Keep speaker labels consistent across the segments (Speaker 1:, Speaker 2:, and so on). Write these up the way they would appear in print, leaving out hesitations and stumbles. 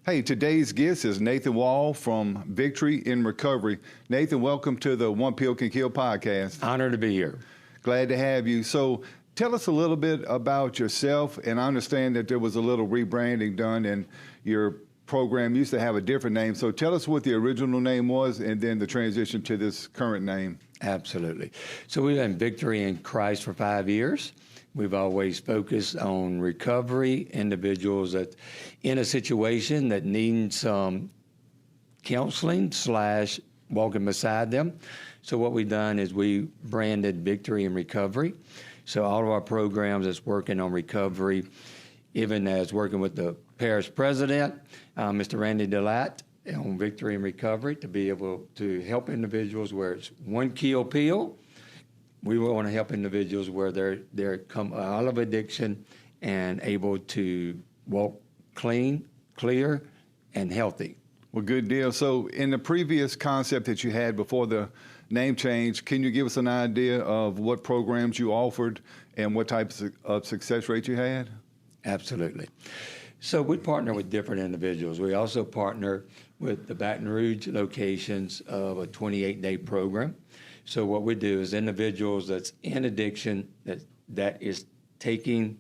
Speaker 1: Hey, today's guest is Nathan Wall from Victory in Recovery. Nathan, welcome to the One Pill Can Kill podcast.
Speaker 2: Honored to be here.
Speaker 1: Glad to have you. So tell us a little bit about yourself, and I understand that there was a little rebranding done and your program used to have a different name. So tell us what the original name was and then the transition to this current name.
Speaker 2: Absolutely. So we've been Victory in Christ for 5 years. We've always focused on recovery, individuals that in a situation that need some counseling / walking beside them. So what we've done is we branded Victory in Recovery. So all of our programs is working on recovery, even as working with the parish president, Mr. Randy Delat, on Victory in Recovery to be able to help individuals where it's one kill pill. We want to help individuals where they're come out of addiction and able to walk clean, clear, and healthy.
Speaker 1: Well, good deal. So in the previous concept that you had before the name change, can you give us an idea of what programs you offered and what types of success rate you had?
Speaker 2: Absolutely. So we partner with different individuals. We also partner with the Baton Rouge locations of a 28-day program. So what we do is individuals that's in addiction, that is taking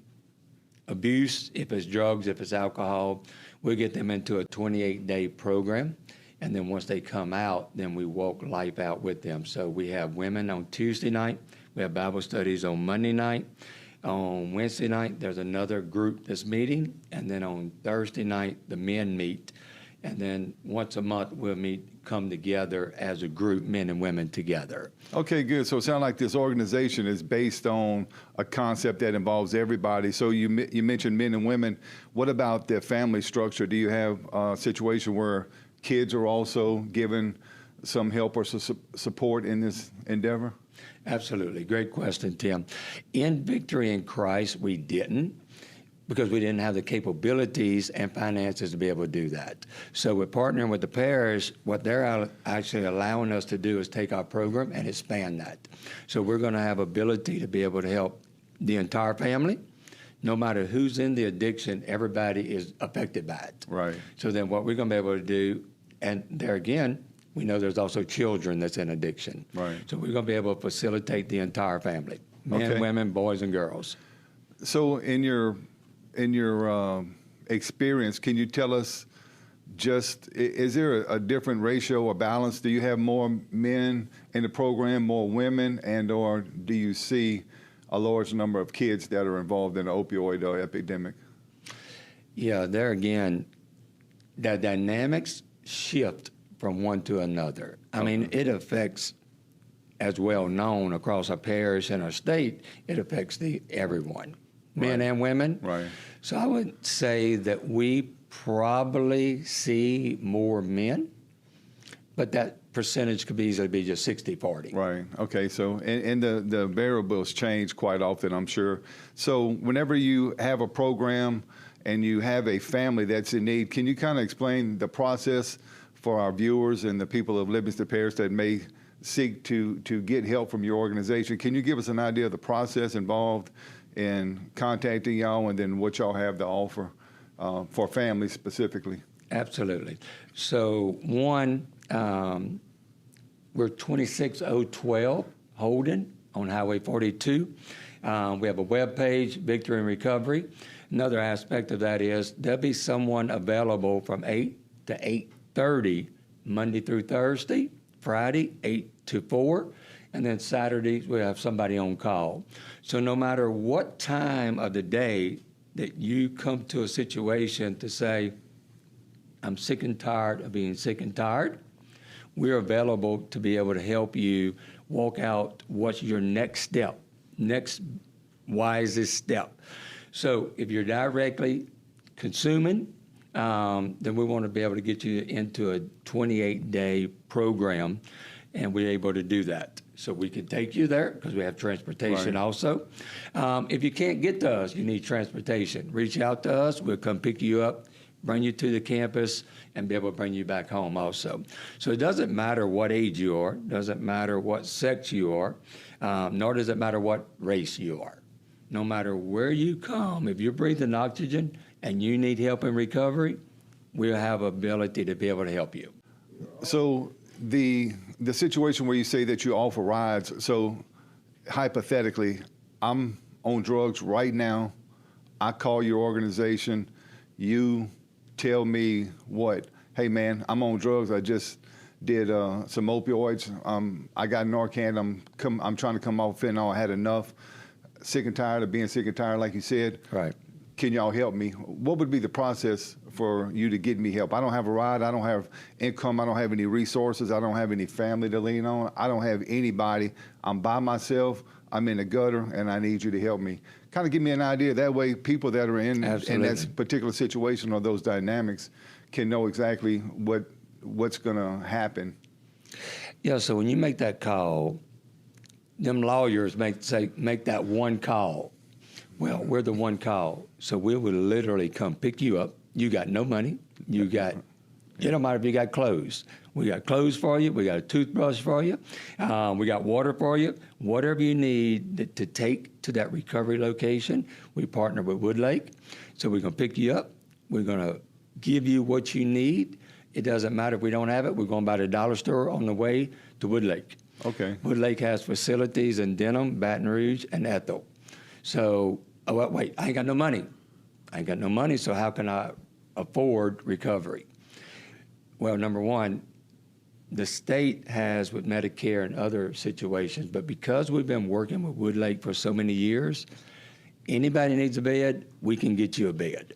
Speaker 2: abuse, if it's drugs, if it's alcohol, we get them into a 28-day program. And then once they come out, then we walk life out with them. So we have women on Tuesday night. We have Bible studies on Monday night. On Wednesday night, there's another group that's meeting. And then on Thursday night, the men meet. And then once a month, we'll come together as a group, men and women together.
Speaker 1: Okay, good. So it sounds like this organization is based on a concept that involves everybody. So you mentioned men and women. What about the family structure? Do you have a situation where kids are also given some help or support in this endeavor?
Speaker 2: Absolutely. Great question, Tim. In Victory in Christ, we didn't, because we didn't have the capabilities and finances to be able to do that. So we're partnering with the parish. What they're actually allowing us to do is take our program and expand that. So we're going to have ability to be able to help the entire family. No matter who's in the addiction, everybody is affected by it.
Speaker 1: Right.
Speaker 2: So then what we're going to be able to do, and there again, we know there's also children that's in addiction.
Speaker 1: Right.
Speaker 2: So we're going to be able to facilitate the entire family, men, women, boys, and girls.
Speaker 1: So in your experience, can you tell us is there a different ratio or balance? Do you have more men in the program, more women, or do you see a large number of kids that are involved in the opioid epidemic?
Speaker 2: Yeah, there again, the dynamics shift from one to another. I mean, it affects, as well known across our parish and our state, it affects everyone. Men and women.
Speaker 1: Right.
Speaker 2: So I would say that we probably see more men, but that percentage could easily be just 60-40.
Speaker 1: Right. Okay. So, and the variables change quite often, I'm sure. So whenever you have a program and you have a family that's in need, can you kind of explain the process for our viewers and the people of Livingston Parish that may seek to get help from your organization? Can you give us an idea of the process involved in contacting y'all and then what y'all have to offer for families specifically? Absolutely.
Speaker 2: So one, we're 26012 Holden on Highway 42. We have a web page, Victory in Recovery. Another aspect of that is there'll be someone available from 8 to 8:30 Monday through Thursday, Friday 8 to 4. And then Saturdays, we have somebody on call. So no matter what time of the day that you come to a situation to say, I'm sick and tired of being sick and tired, we're available to be able to help you walk out what's your next step, next wisest step. So if you're directly consuming, then we want to be able to get you into a 28-day program, and we're able to do that. So we can take you there because we have transportation also. If you can't get to us, you need transportation. Reach out to us. We'll come pick you up, bring you to the campus, and be able to bring you back home also. So it doesn't matter what age you are, doesn't matter what sex you are, nor does it matter what race you are. No matter where you come, if you're breathing oxygen and you need help in recovery, we'll have ability to be able to help you.
Speaker 1: So the situation where you say that you offer rides, so hypothetically, I'm on drugs right now. I call your organization. You tell me what? Hey, man, I'm on drugs. I just did some opioids. I got Narcan. I'm trying to come off fentanyl. I had enough. Sick and tired of being sick and tired, like you said.
Speaker 2: Right.
Speaker 1: Can y'all help me? What would be the process for you to get me help? I don't have a ride. I don't have income. I don't have any resources. I don't have any family to lean on. I don't have anybody. I'm by myself. I'm in the gutter, and I need you to help me. Kind of give me an idea. That way, people that are in that particular situation or those dynamics can know exactly what's going to happen.
Speaker 2: Yeah, so when you make that call, them lawyers make that one call. Well, we're the one call. So we will literally come pick you up. You got no money. It don't matter if you got clothes. We got clothes for you. We got a toothbrush for you. We got water for you. Whatever you need to take to that recovery location, we partner with Woodlake. So we're going to pick you up. We're going to give you what you need. It doesn't matter if we don't have it. We're going by the dollar store on the way to Woodlake.
Speaker 1: Okay.
Speaker 2: Woodlake has facilities in Denham, Baton Rouge, and Ethel. So, wait, I ain't got no money. So how can I afford recovery? Well, number one, the state has with Medicare and other situations, but because we've been working with Woodlake for so many years, anybody needs a bed, we can get you a bed.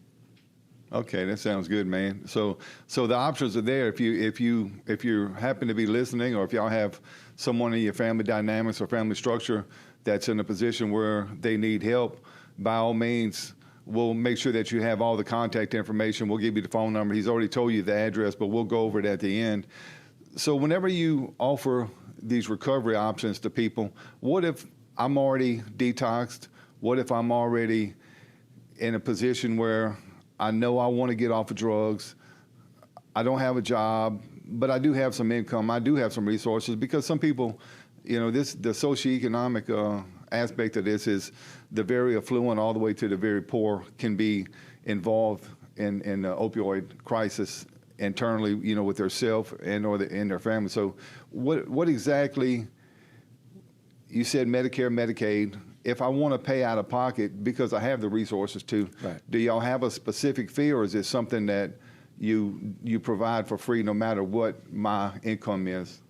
Speaker 1: Okay, that sounds good, man. So the options are there. If you happen to be listening, or if y'all have someone in your family dynamics or family structure that's in a position where they need help, by all means, we'll make sure that you have all the contact information. We'll give you the phone number. He's already told you the address, but we'll go over it at the end. So whenever you offer these recovery options to people, what if I'm already detoxed? What if I'm already in a position where I know I want to get off of drugs? I don't have a job, but I do have some income. I do have some resources, because some people, the socioeconomic aspect of this is the very affluent all the way to the very poor can be involved in the opioid crisis internally, with their self and or in their family. So what exactly, you said Medicare, Medicaid, if I want to pay out of pocket because I have the resources to,
Speaker 2: right,
Speaker 1: do y'all have a specific fee, or is it something that you provide for free no matter what my income is?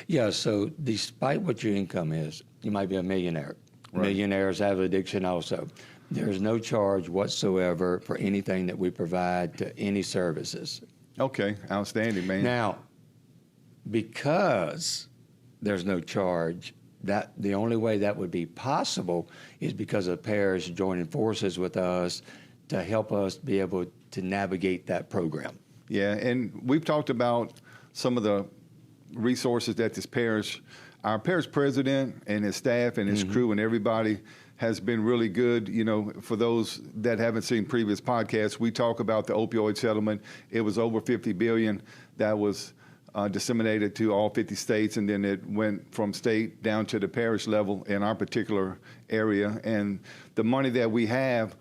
Speaker 2: Yeah, so despite what your income is, you might be a millionaire. Right. Millionaires have addiction also. There's no charge whatsoever for anything that we provide to any services.
Speaker 1: Okay, outstanding, man.
Speaker 2: Now, because there's no charge, that the only way that would be possible is because of the parish joining forces with us to help us be able to navigate that program.
Speaker 1: Yeah, and we've talked about some of the resources that this parish, our parish president and his staff and his crew and everybody has been really good. For those that haven't seen previous podcasts, we talk about the opioid settlement. It was over $50 billion that was disseminated to all 50 states, and then it went from state down to the parish level in our particular area. And the money that we have,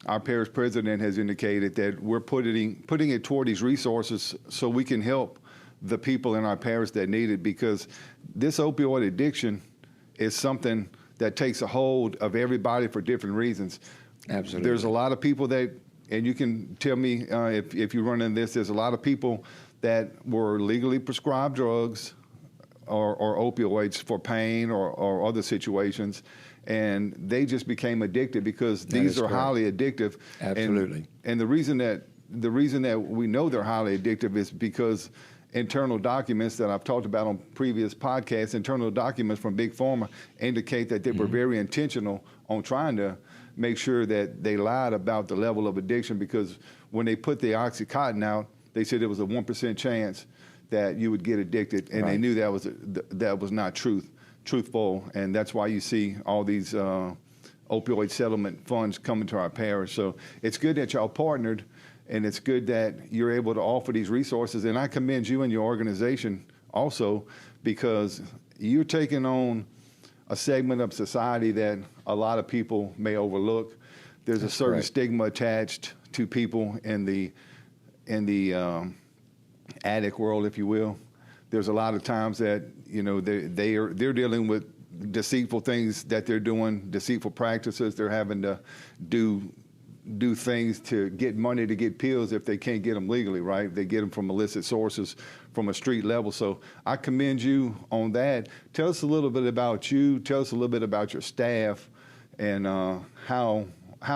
Speaker 1: our parish president has indicated that we're putting it toward these resources so we can help the people in our parish that need it, because this opioid addiction is something that takes a hold of everybody for different reasons.
Speaker 2: Absolutely.
Speaker 1: There's a lot of people that, and you can tell me if you run into this, there's a lot of people that were legally prescribed drugs or opioids for pain or other situations, and they just became addicted because these are highly addictive.
Speaker 2: Absolutely.
Speaker 1: And the reason that we know they're highly addictive is because internal documents that I've talked about on previous podcasts, internal documents from Big Pharma indicate that they were very intentional on trying to make sure that they lied about the level of addiction, because when they put the Oxycontin out, they said there was a 1% chance that you would get addicted, and they knew that was not truthful, and that's why you see all these opioid settlement funds coming to our parish. So it's good that y'all partnered, and it's good that you're able to offer these resources. And I commend you and your organization also, because you're taking on a segment of society that a lot of people may overlook. There's a certain stigma attached to people in the addict world, if you will. There's a lot of times that they're dealing with deceitful things that they're doing, deceitful practices. They're having to do things to get money to get pills if they can't get them legally, right? They get them from illicit sources from a street level. So I commend you on that. Tell us a little bit about you. Tell us a little bit about your staff and how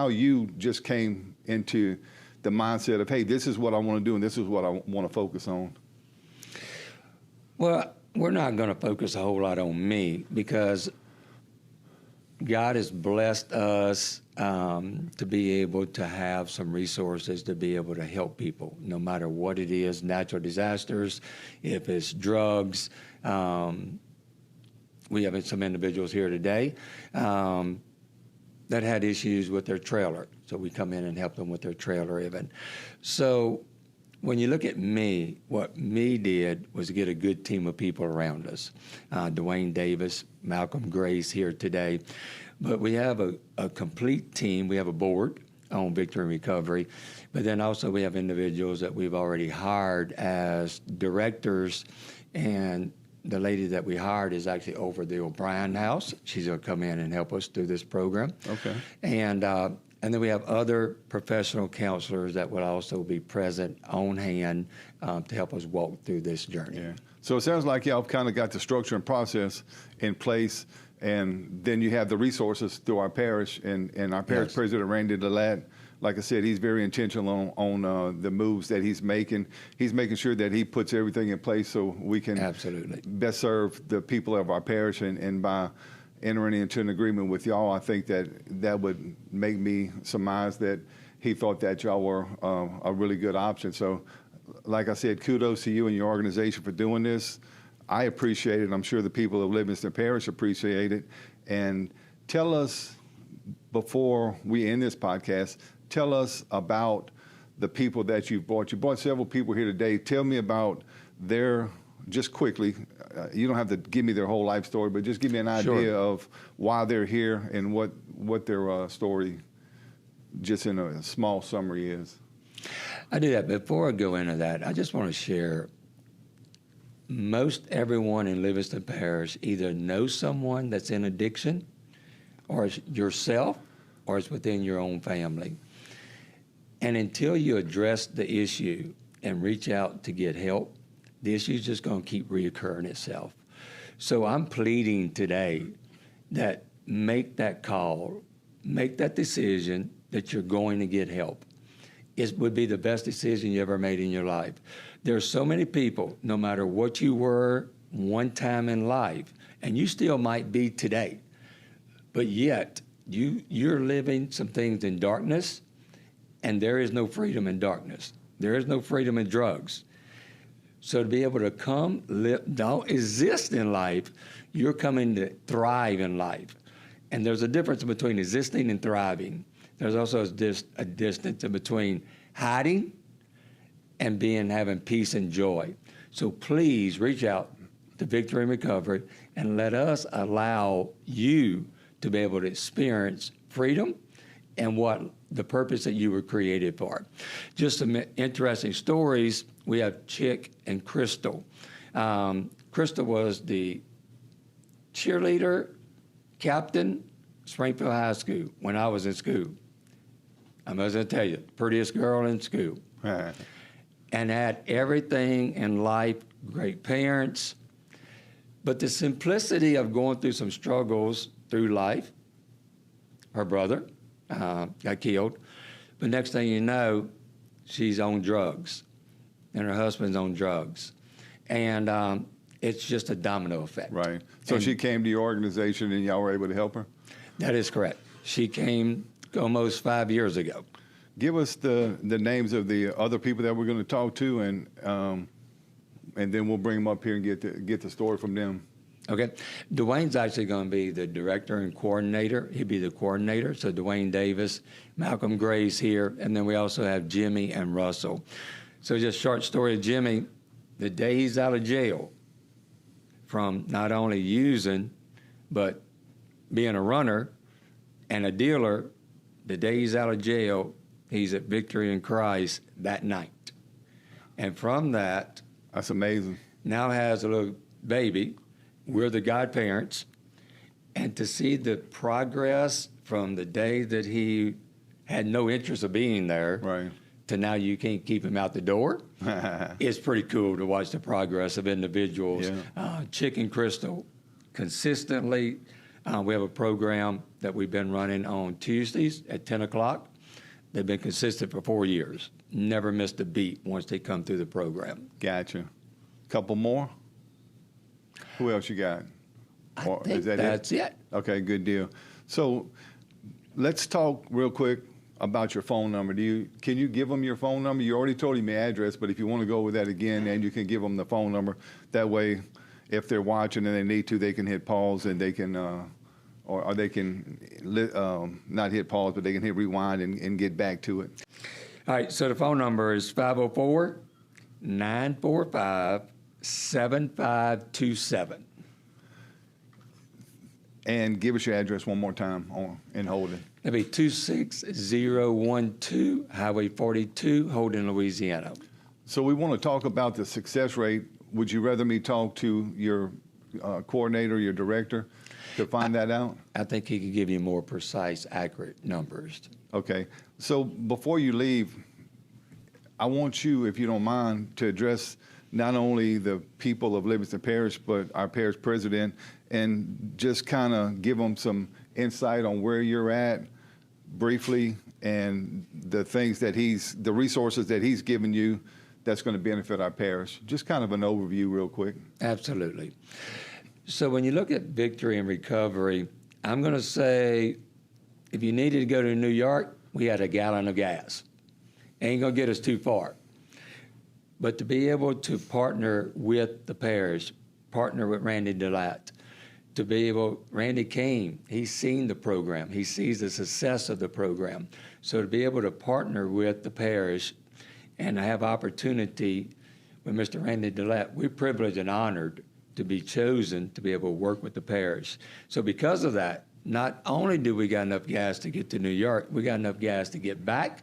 Speaker 1: you just came into the mindset of, hey, this is what I want to do and this is what I want to focus on.
Speaker 2: Well, we're not going to focus a whole lot on me because God has blessed us to be able to have some resources to be able to help people, no matter what it is, natural disasters, if it's drugs. We have some individuals here today that had issues with their trailer. So we come in and help them with their trailer even. So when you look at me, what me did was get a good team of people around us. Dwayne Davis, Malcolm Grace here today. But we have a complete team. We have a board on Victory and Recovery. But then also we have individuals that we've already hired as directors. And the lady that we hired is actually over the O'Brien House. She's going to come in and help us through this program.
Speaker 1: Okay.
Speaker 2: And then we have other professional counselors that will also be present on hand to help us walk through this journey.
Speaker 1: Yeah. So it sounds like y'all kind of got the structure and process in place, and then you have the resources through our parish, and our parish president, Randy DeLatte, like I said, he's very intentional on the moves that he's making. He's making sure that he puts everything in place so we can
Speaker 2: absolutely
Speaker 1: best serve the people of our parish, and by entering into an agreement with y'all, I think that would make me surmise that he thought that y'all were a really good option. So, like I said, kudos to you and your organization for doing this. I appreciate it. I'm sure the people of Livingston Parish appreciate it. And tell us, before we end this podcast, tell us about the people that you've brought. You brought several people here today. Tell me about just quickly, you don't have to give me their whole life story, but just give me an idea of why they're here and what their story, just in a small summary, is.
Speaker 2: I do that. Before I go into that, I just want to share, most everyone in Livingston Parish either knows someone that's in addiction, or it's yourself, or it's within your own family. And until you address the issue and reach out to get help, the issue is just going to keep reoccurring itself. So I'm pleading today that make that call, make that decision that you're going to get help. It would be the best decision you ever made in your life. There are so many people, no matter what you were one time in life, and you still might be today, but yet you're living some things in darkness, and there is no freedom in darkness. There is no freedom in drugs. So to be able to come, don't exist in life, you're coming to thrive in life. And there's a difference between existing and thriving. There's also a distance in between hiding and having peace and joy. So please reach out to Victory and Recovery and let us allow you to be able to experience freedom and what the purpose that you were created for. Just some interesting stories. We have Chick and Crystal. Crystal was the cheerleader captain, Springfield High School, when I was in school. I'm going to tell you, prettiest girl in school. And had everything in life, great parents. But the simplicity of going through some struggles through life, her brother got killed. But next thing you know, she's on drugs, and her husband's on drugs. And it's just a domino effect.
Speaker 1: Right. So she came to your organization, and y'all were able to help her?
Speaker 2: That is correct. She came almost 5 years ago.
Speaker 1: Give us the names of the other people that we're going to talk to, and then we'll bring them up here and get the story from them.
Speaker 2: Okay. Dwayne's actually going to be the director and coordinator. He'll be the coordinator. So Dwayne Davis, Malcolm Grace here, and then we also have Jimmy and Russell. So just short story of Jimmy, the day he's out of jail from not only using, but being a runner and a dealer, the day he's out of jail, he's at Victory in Christ that night. And from that,
Speaker 1: That's amazing.
Speaker 2: now has a little baby. We're the godparents. And to see the progress from the day that he had no interest of being there
Speaker 1: Right.
Speaker 2: to now you can't keep him out the door, it's pretty cool to watch the progress of individuals.
Speaker 1: Yeah.
Speaker 2: Chicken Crystal, consistently, we have a program that we've been running on Tuesdays at 10 o'clock. They've been consistent for 4 years. Never missed a beat once they come through the program.
Speaker 1: Gotcha. Couple more? Who else you got?
Speaker 2: I think that's it.
Speaker 1: Okay, good deal. So let's talk real quick about your phone number. Can you give them your phone number? You already told him your address, but if you want to go with that again, and you can give them the phone number. That way, if they're watching and they need to, they can hit pause and they can, or they can not hit pause, but they can hit rewind and get back to it.
Speaker 2: All right, so the phone number is 504-945-7527.
Speaker 1: And give us your address one more time in Holden.
Speaker 2: That'd be 26012 Highway 42, Holden, Louisiana.
Speaker 1: So we want to talk about the success rate. Would you rather me talk to your coordinator, your director, to find that out?
Speaker 2: I think he could give you more precise, accurate numbers.
Speaker 1: Okay. So before you leave, I want you, if you don't mind, to address not only the people of Livingston Parish, but our parish president, and just kind of give them some insight on where you're at briefly and the things that the resources that he's given you that's going to benefit our parish. Just kind of an overview real quick.
Speaker 2: Absolutely. So when you look at victory and recovery, I'm going to say if you needed to go to New York, we had a gallon of gas. Ain't going to get us too far. But to be able to partner with the parish, partner with Randy DeLatte, to be able, Randy came, he's seen the program, he sees the success of the program. So to be able to partner with the parish and have opportunity with Mr. Randy DeLatte, we're privileged and honored to be chosen to be able to work with the parish. So because of that, not only do we got enough gas to get to New York, we got enough gas to get back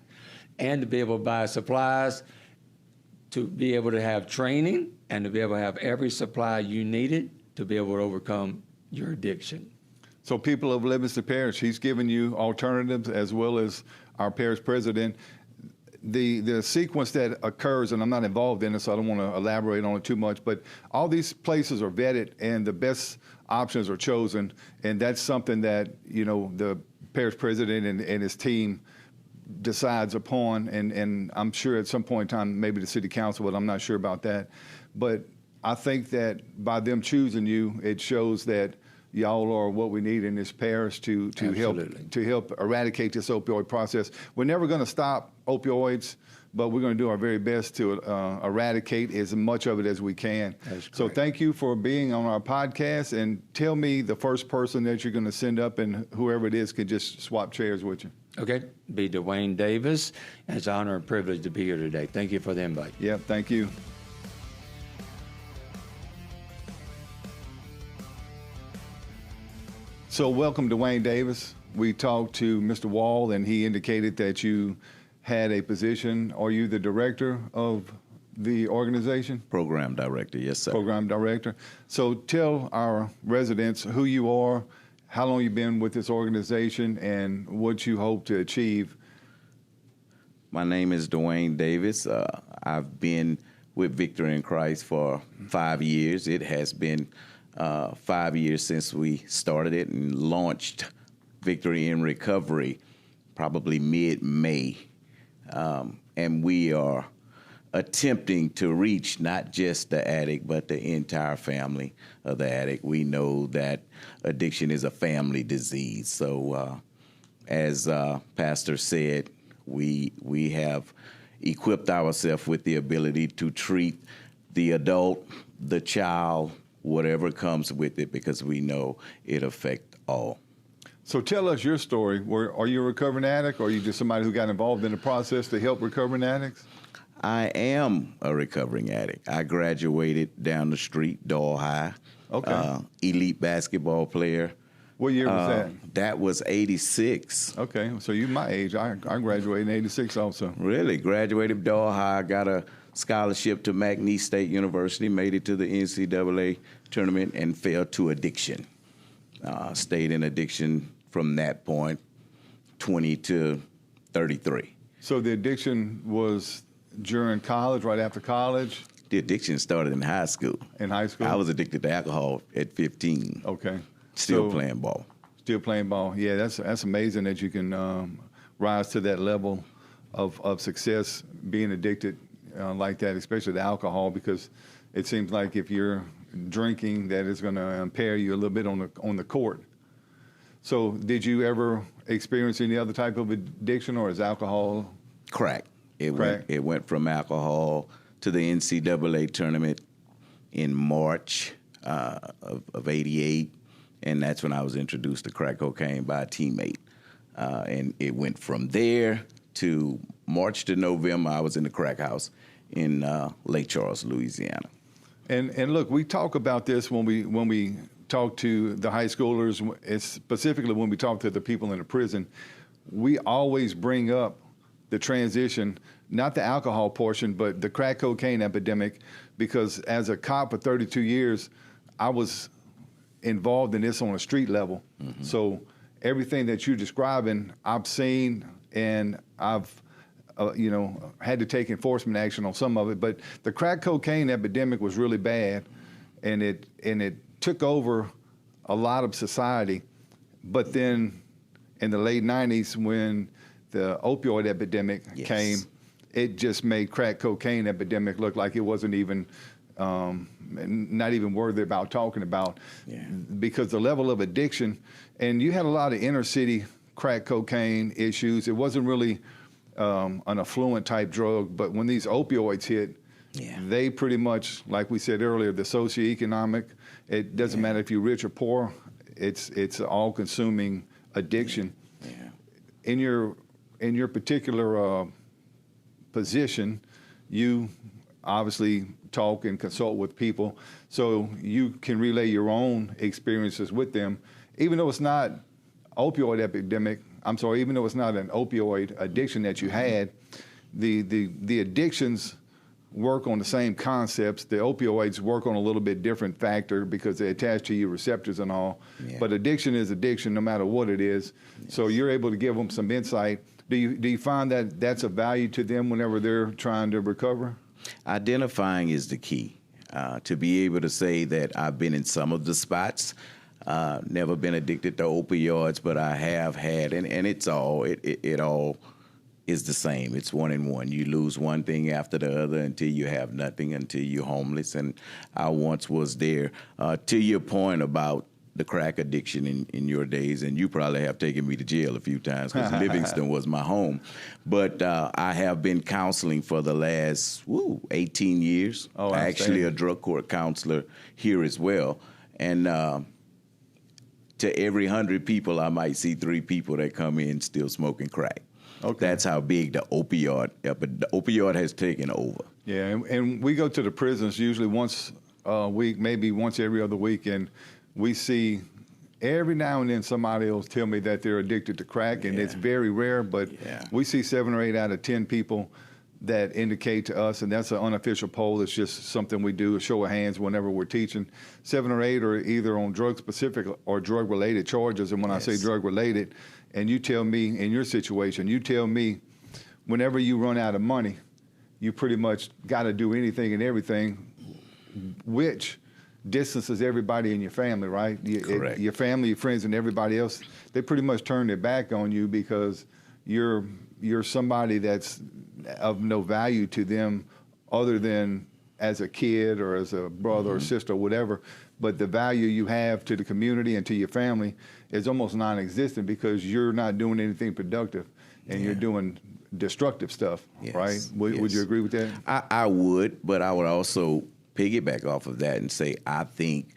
Speaker 2: and to be able to buy supplies, to be able to have training, and to be able to have every supply you needed to be able to overcome your addiction.
Speaker 1: So people of Livingston Parish, he's given you alternatives as well as our parish president. The sequence that occurs, and I'm not involved in it, so I don't want to elaborate on it too much, but all these places are vetted and the best options are chosen, and that's something that, you know, the parish president and his team decides upon, and I'm sure at some point in time, maybe the city council, but I'm not sure about that. But I think that by them choosing you, it shows that y'all are what we need in this parish to help eradicate this opioid process. We're never going to stop opioids, but we're going to do our very best to eradicate as much of it as we can. So thank you for being on our podcast, and tell me the first person that you're going to send up, and whoever it is can just swap chairs with you.
Speaker 2: Okay, be Dwayne Davis. It's an honor and privilege to be here today. Thank you for the invite.
Speaker 1: Yeah, thank you. So welcome, Dwayne Davis. We talked to Mr. Wall, and he indicated that you had a position. Are you the director of the organization?
Speaker 3: Program director, yes, sir.
Speaker 1: Program director. So tell our residents who you are, how long you've been with this organization, and what you hope to achieve.
Speaker 3: My name is Dwayne Davis. I've been with Victory in Christ for 5 years. It has been 5 years since we started it and launched Victory in Recovery, probably mid-May. And we are attempting to reach not just the addict, but the entire family of the addict. We know that addiction is a family disease. So as Pastor said, we have equipped ourselves with the ability to treat the adult, the child, whatever comes with it, because we know it affects all.
Speaker 1: So tell us your story. Are you a recovering addict, or are you just somebody who got involved in the process to help recovering addicts?
Speaker 3: I am a recovering addict. I graduated down the street, Doyle High.
Speaker 1: Okay.
Speaker 3: Elite basketball player.
Speaker 1: What year was that?
Speaker 3: That was 86.
Speaker 1: Okay, so you my age. I graduated in 86 also.
Speaker 3: Really? Graduated Doyle High, got a scholarship to McNeese State University, made it to the NCAA tournament, and fell to addiction. Stayed in addiction from that point, 20 to 33.
Speaker 1: So the addiction was during college, right after college?
Speaker 3: The addiction started in high school.
Speaker 1: In high school?
Speaker 3: I was addicted to alcohol at 15.
Speaker 1: Okay.
Speaker 3: Still playing ball.
Speaker 1: Still playing ball. Yeah, that's amazing that you can rise to that level of success being addicted like that, especially to alcohol, because it seems like if you're drinking, that is going to impair you a little bit on the court. So did you ever experience any other type of addiction, or is alcohol?
Speaker 3: Crack. It went from alcohol to the NCAA tournament in March of 88. And that's when I was introduced to crack cocaine by a teammate. And it went from there to March to November. I was in the crack house in Lake Charles, Louisiana.
Speaker 1: And look, we talk about this when we talk to the high schoolers, specifically when we talk to the people in the prison. We always bring up the transition, not the alcohol portion, but the crack cocaine epidemic, because as a cop for 32 years, I was involved in this on a street level. Mm-hmm. So everything that you're describing, I've seen, and I've had to take enforcement action on some of it. But the crack cocaine epidemic was really bad, and it took over a lot of society. But then in the late 90s, when the opioid epidemic came, it just made crack cocaine epidemic look like it wasn't even not even worthy about talking about, because the level of addiction, and you had a lot of inner city crack cocaine issues. It wasn't really an affluent type drug, but when these opioids hit, they pretty much, like we said earlier, the socioeconomic, it doesn't matter if you're rich or poor, it's all consuming addiction. In your particular position, you obviously talk and consult with people, so you can relay your own experiences with them, even though it's not opioid epidemic. I'm sorry, even though it's not an opioid addiction that you had, the addictions work on the same concepts. The opioids work on a little bit different factor because they attach to your receptors and all. But addiction is addiction, no matter what it is. So you're able to give them some insight. Do you find that that's of value to them whenever they're trying to recover?
Speaker 3: Identifying is the key. To be able to say that I've been in some of the spots, never been addicted to opioids, but I have had, and it all is the same. It's one and one. You lose one thing after the other until you have nothing, until you're homeless. And I once was there. To your point about the crack addiction in your days, and you probably have taken me to jail a few times because Livingston was my home. But I have been counseling for the last 18 years. Oh, actually a drug court counselor here as well. And to every 100 people, I might see 3 people that come in still smoking crack. Okay. That's how big the opioid has taken over.
Speaker 1: Yeah, and we go to the prisons usually once a week, maybe once every other week, and we see every now and then somebody will tell me that they're addicted to crack, and it's very rare, but we see 7 or 8 out of 10 people that indicate to us, and that's an unofficial poll. It's just something we do, a show of hands whenever we're teaching. 7 or 8 are either on drug-specific or drug-related charges, and when I say drug-related, and you tell me, in your situation, you tell me whenever you run out of money, you pretty much got to do anything and everything, which distances everybody in your family, right?
Speaker 3: Correct.
Speaker 1: Your family, your friends, and everybody else, they pretty much turn their back on you because you're somebody that's of no value to them other than as a kid or as a brother or sister or whatever. But the value you have to the community and to your family is almost non-existent because you're not doing anything productive and you're doing destructive stuff, right? Would you agree with that?
Speaker 3: I would, but I would also piggyback off of that and say I think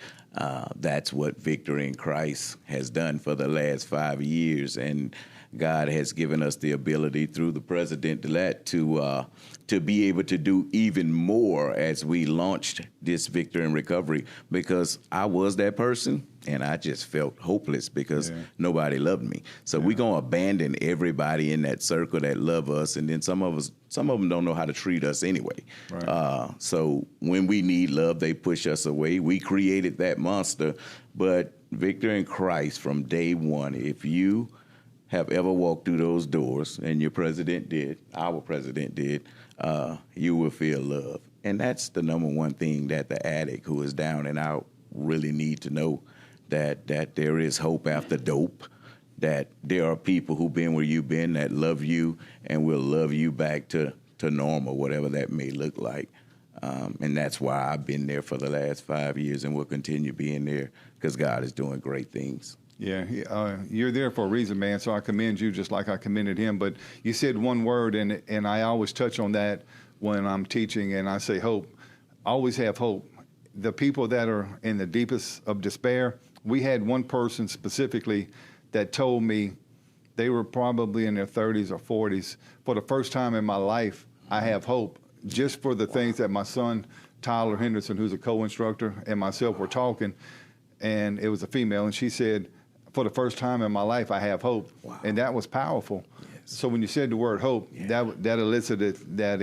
Speaker 3: that's what Victory in Christ has done for the last 5 years. And God has given us the ability through the president-elect to be able to do even more as we launched this Victory in Recovery, because I was that person and I just felt hopeless because nobody loved me. So we're going to abandon everybody in that circle that love us, and then some of them don't know how to treat us anyway. Right. So when we need love, they push us away. We created that monster, but Victory in Christ from day one, if you have ever walked through those doors, and your president did, our president did, you will feel love. And that's the number one thing that the addict who is down and out really need to know, that there is hope after dope, that there are people who've been where you've been that love you and will love you back to normal, whatever that may look like. And that's why I've been there for the last 5 years and will continue being there, because God is doing great things.
Speaker 1: Yeah, you're there for a reason, man, so I commend you just like I commended him. But you said one word, and I always touch on that when I'm teaching, and I say hope. Always have hope. The people that are in the deepest of despair, we had one person specifically that told me they were probably in their 30s or 40s. For the first time in my life, I have hope, just for the things that my son, Tyler Henderson, who's a co-instructor, and myself were talking, and it was a female, and she said, for the first time in my life, I have hope. Wow. And that was powerful. Yes. So when you said the word hope, that elicited that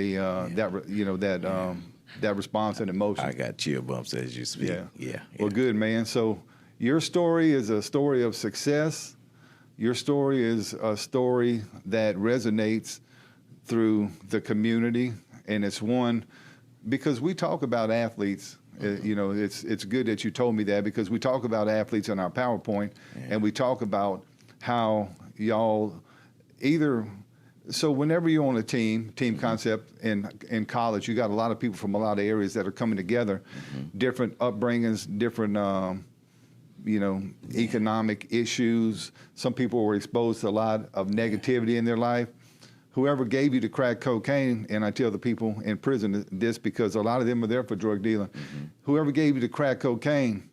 Speaker 1: response and emotion.
Speaker 3: I got chill bumps as you speak. Yeah.
Speaker 1: Well, good, man. So your story is a story of success. Your story is a story that resonates through the community, and it's one, because we talk about athletes. It's good that you told me that, because we talk about athletes in our PowerPoint, and we talk about how y'all so whenever you're on a team concept in college, you got a lot of people from a lot of areas that are coming together, different upbringings, different, economic issues. Some people were exposed to a lot of negativity in their life. Whoever gave you the crack cocaine, and I tell the people in prison this because a lot of them are there for drug dealing, whoever gave you the crack cocaine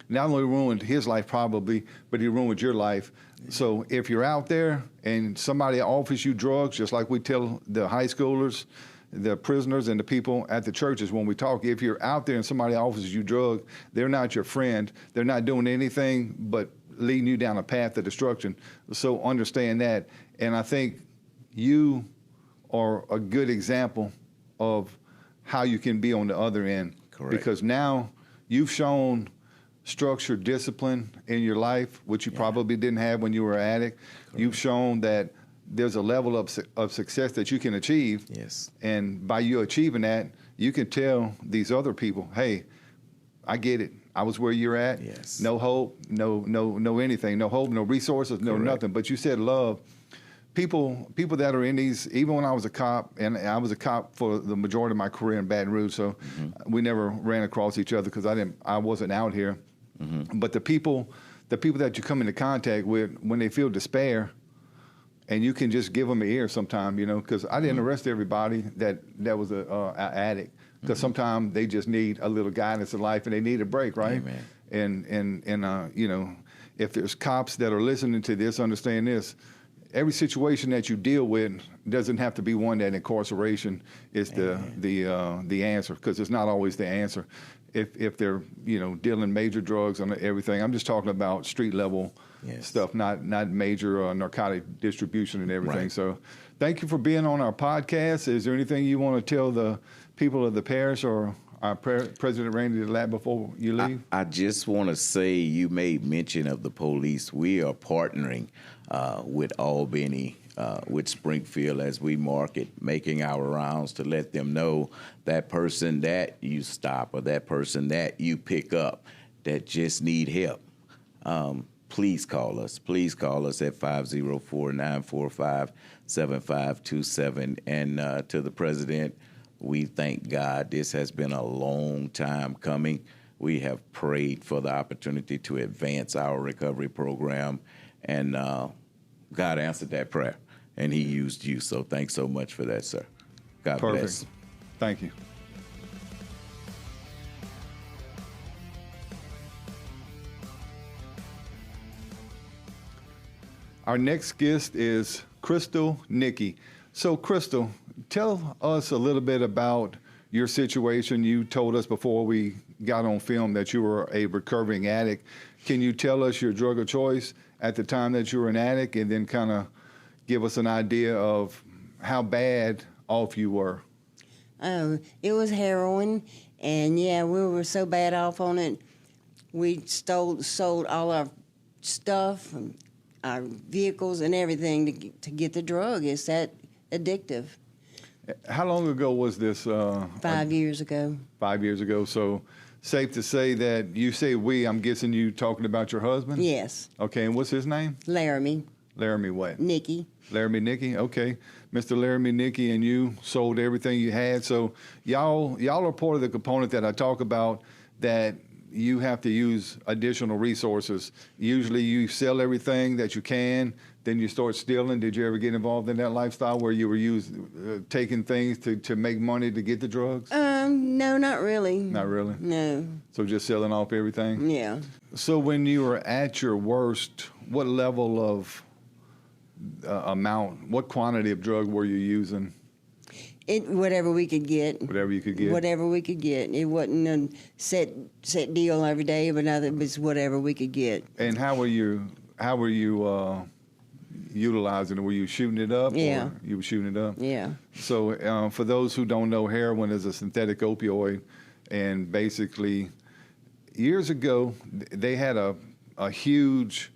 Speaker 1: not only ruined his life probably, but he ruined your life. So if you're out there and somebody offers you drugs, just like we tell the high schoolers, the prisoners, and the people at the churches when we talk, if you're out there and somebody offers you drugs, they're not your friend. They're not doing anything but leading you down a path of destruction. So understand that. And I think you are a good example of how you can be on the other end.
Speaker 3: Correct.
Speaker 1: Because now you've shown structured discipline in your life, which you probably didn't have when you were an addict. Correct. You've shown that there's a level of success that you can achieve.
Speaker 3: Yes.
Speaker 1: And by you achieving that, you can tell these other people, hey, I get it. I was where you're at.
Speaker 3: Yes.
Speaker 1: No hope, no anything, no hope, no resources, no nothing. But you said love. People that are in these, even when I was a cop, and I was a cop for the majority of my career in Baton Rouge, so we never ran across each other because I wasn't out here. But the people that you come into contact with, when they feel despair, and you can just give them an ear sometime, because I didn't arrest everybody that was an addict, because sometimes they just need a little guidance in life and they need a break, right? Amen. And if there's cops that are listening to this, understand this. Every situation that you deal with doesn't have to be one that incarceration is the answer, because it's not always the answer. If they're dealing major drugs and everything, I'm just talking about street level stuff, not major narcotic distribution and everything. Right. So, thank you for being on our podcast. Is there anything you want to tell the people of the parish or our President Randy DeLatte before you leave?
Speaker 3: I just want to say, you made mention of the police. We are partnering with Albany, with Springfield as we market, making our rounds to let them know that person that you stop or that person that you pick up that just need help. Please call us. Please call us at 504-945-7527. And to the President, we thank God. This has been a long time coming. We have prayed for the opportunity to advance our recovery program, and God answered that prayer, and He used you. So thanks so much for that, sir. God bless.
Speaker 1: Thank you. Our Our next guest is Crystal Nicky. So, Crystal, tell us a little bit about your situation. You told us before we got on film that you were a recovering addict. Can you tell us your drug of choice at the time that you were an addict, and then kind of give us an idea of how bad off you were?
Speaker 4: It was heroin, and yeah, we were so bad off on it. We sold all our stuff, our vehicles, and everything to get the drug. It's that addictive.
Speaker 1: How long ago was this?
Speaker 4: 5 years ago.
Speaker 1: 5 years ago. So, safe to say that you say we. I'm guessing you talking about your husband.
Speaker 4: Yes.
Speaker 1: Okay, and what's his name?
Speaker 4: Laramie.
Speaker 1: Laramie what?
Speaker 4: Nicky.
Speaker 1: Laramie Nicky. Okay, Mr. Laramie Nicky, and you sold everything you had. So y'all are part of the component that I talk about, that you have to use additional resources. Usually you sell everything that you can, then you start stealing. Did you ever get involved in that lifestyle where you were taking things to make money to get the drugs?
Speaker 4: No, not really.
Speaker 1: Not really?
Speaker 4: No.
Speaker 1: So just selling off everything?
Speaker 4: Yeah.
Speaker 1: So when you were at your worst, what level of amount, what quantity of drug were you using?
Speaker 4: Whatever we could get.
Speaker 1: Whatever you could get?
Speaker 4: Whatever we could get. It wasn't a set deal every day, but it was whatever we could get.
Speaker 1: And how were you utilizing it? Were you shooting it up?
Speaker 4: Yeah.
Speaker 1: Or you were shooting it up?
Speaker 4: Yeah.
Speaker 1: So for those who don't know, heroin is a synthetic opioid, and basically years ago they had a huge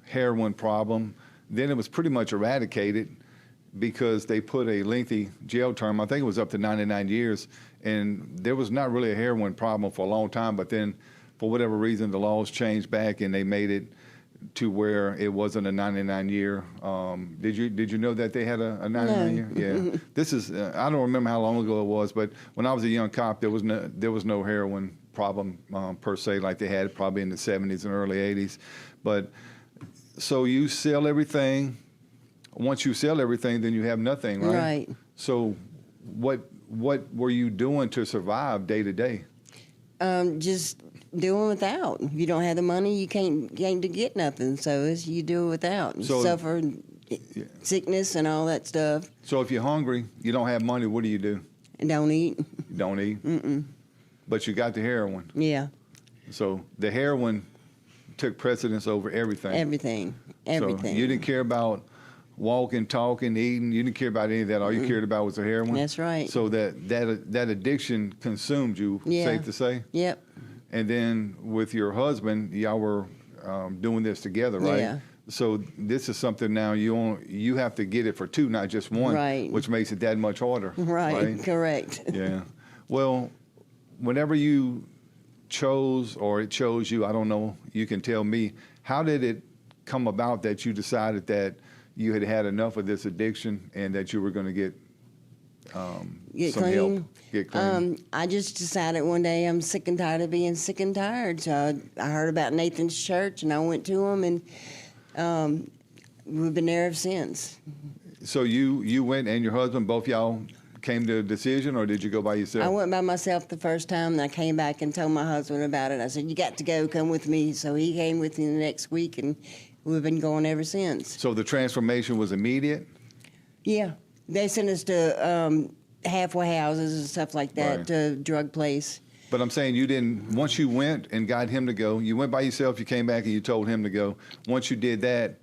Speaker 1: heroin problem. Then it was pretty much eradicated because they put a lengthy jail term. I think it was up to 99 years, and there was not really a heroin problem for a long time. But then, for whatever reason, the laws changed back, and they made it to where it wasn't a 99-year. Did you know that they had a 99-year? Yeah. This is I don't remember how long ago it was, but when I was a young cop, there was no heroin problem per se like they had probably in the 70s and early 80s. But so you sell everything. Once you sell everything, then you have nothing, right?
Speaker 4: Right.
Speaker 1: So what were you doing to survive day to day?
Speaker 4: Just doing without. If you don't have the money, you can't to get nothing. So you do it without. You suffer sickness and all that stuff.
Speaker 1: So if you're hungry, you don't have money, what do you do?
Speaker 4: And don't eat.
Speaker 1: You don't eat?
Speaker 4: Mm-mm.
Speaker 1: But you got the heroin.
Speaker 4: Yeah.
Speaker 1: So the heroin took precedence over everything.
Speaker 4: Everything.
Speaker 1: So you didn't care about walking, talking, eating. You didn't care about any of that. All you cared about was the heroin.
Speaker 4: That's right.
Speaker 1: So that addiction consumed you.
Speaker 4: Yeah.
Speaker 1: Safe to say.
Speaker 4: Yep.
Speaker 1: And then with your husband, y'all were doing this together, right?
Speaker 4: Yeah.
Speaker 1: So this is something now you have to get it for two, not just one.
Speaker 4: Right.
Speaker 1: Which makes it that much harder.
Speaker 4: Right. Correct.
Speaker 1: Yeah. Well, whenever you chose, or it chose you, I don't know, you can tell me, how did it come about that you decided that you had had enough of this addiction and that you were going to get some
Speaker 4: clean.
Speaker 1: help? Get clean.
Speaker 4: I just decided one day I'm sick and tired of being sick and tired. So I heard about Nathan's church, and I went to him, and we've been there ever since.
Speaker 1: So you went, and your husband, both y'all came to a decision, or did you go by yourself?
Speaker 4: I went by myself the first time, and I came back and told my husband about it. I said, "You got to go, come with me." So he came with me the next week, and we've been going ever since.
Speaker 1: So the transformation was immediate?
Speaker 4: Yeah. They sent us to halfway houses and stuff like that,
Speaker 1: Right.
Speaker 4: to drug place.
Speaker 1: But I'm saying you didn't, once you went and got him to go, you went by yourself, you came back and you told him to go. Once you did that,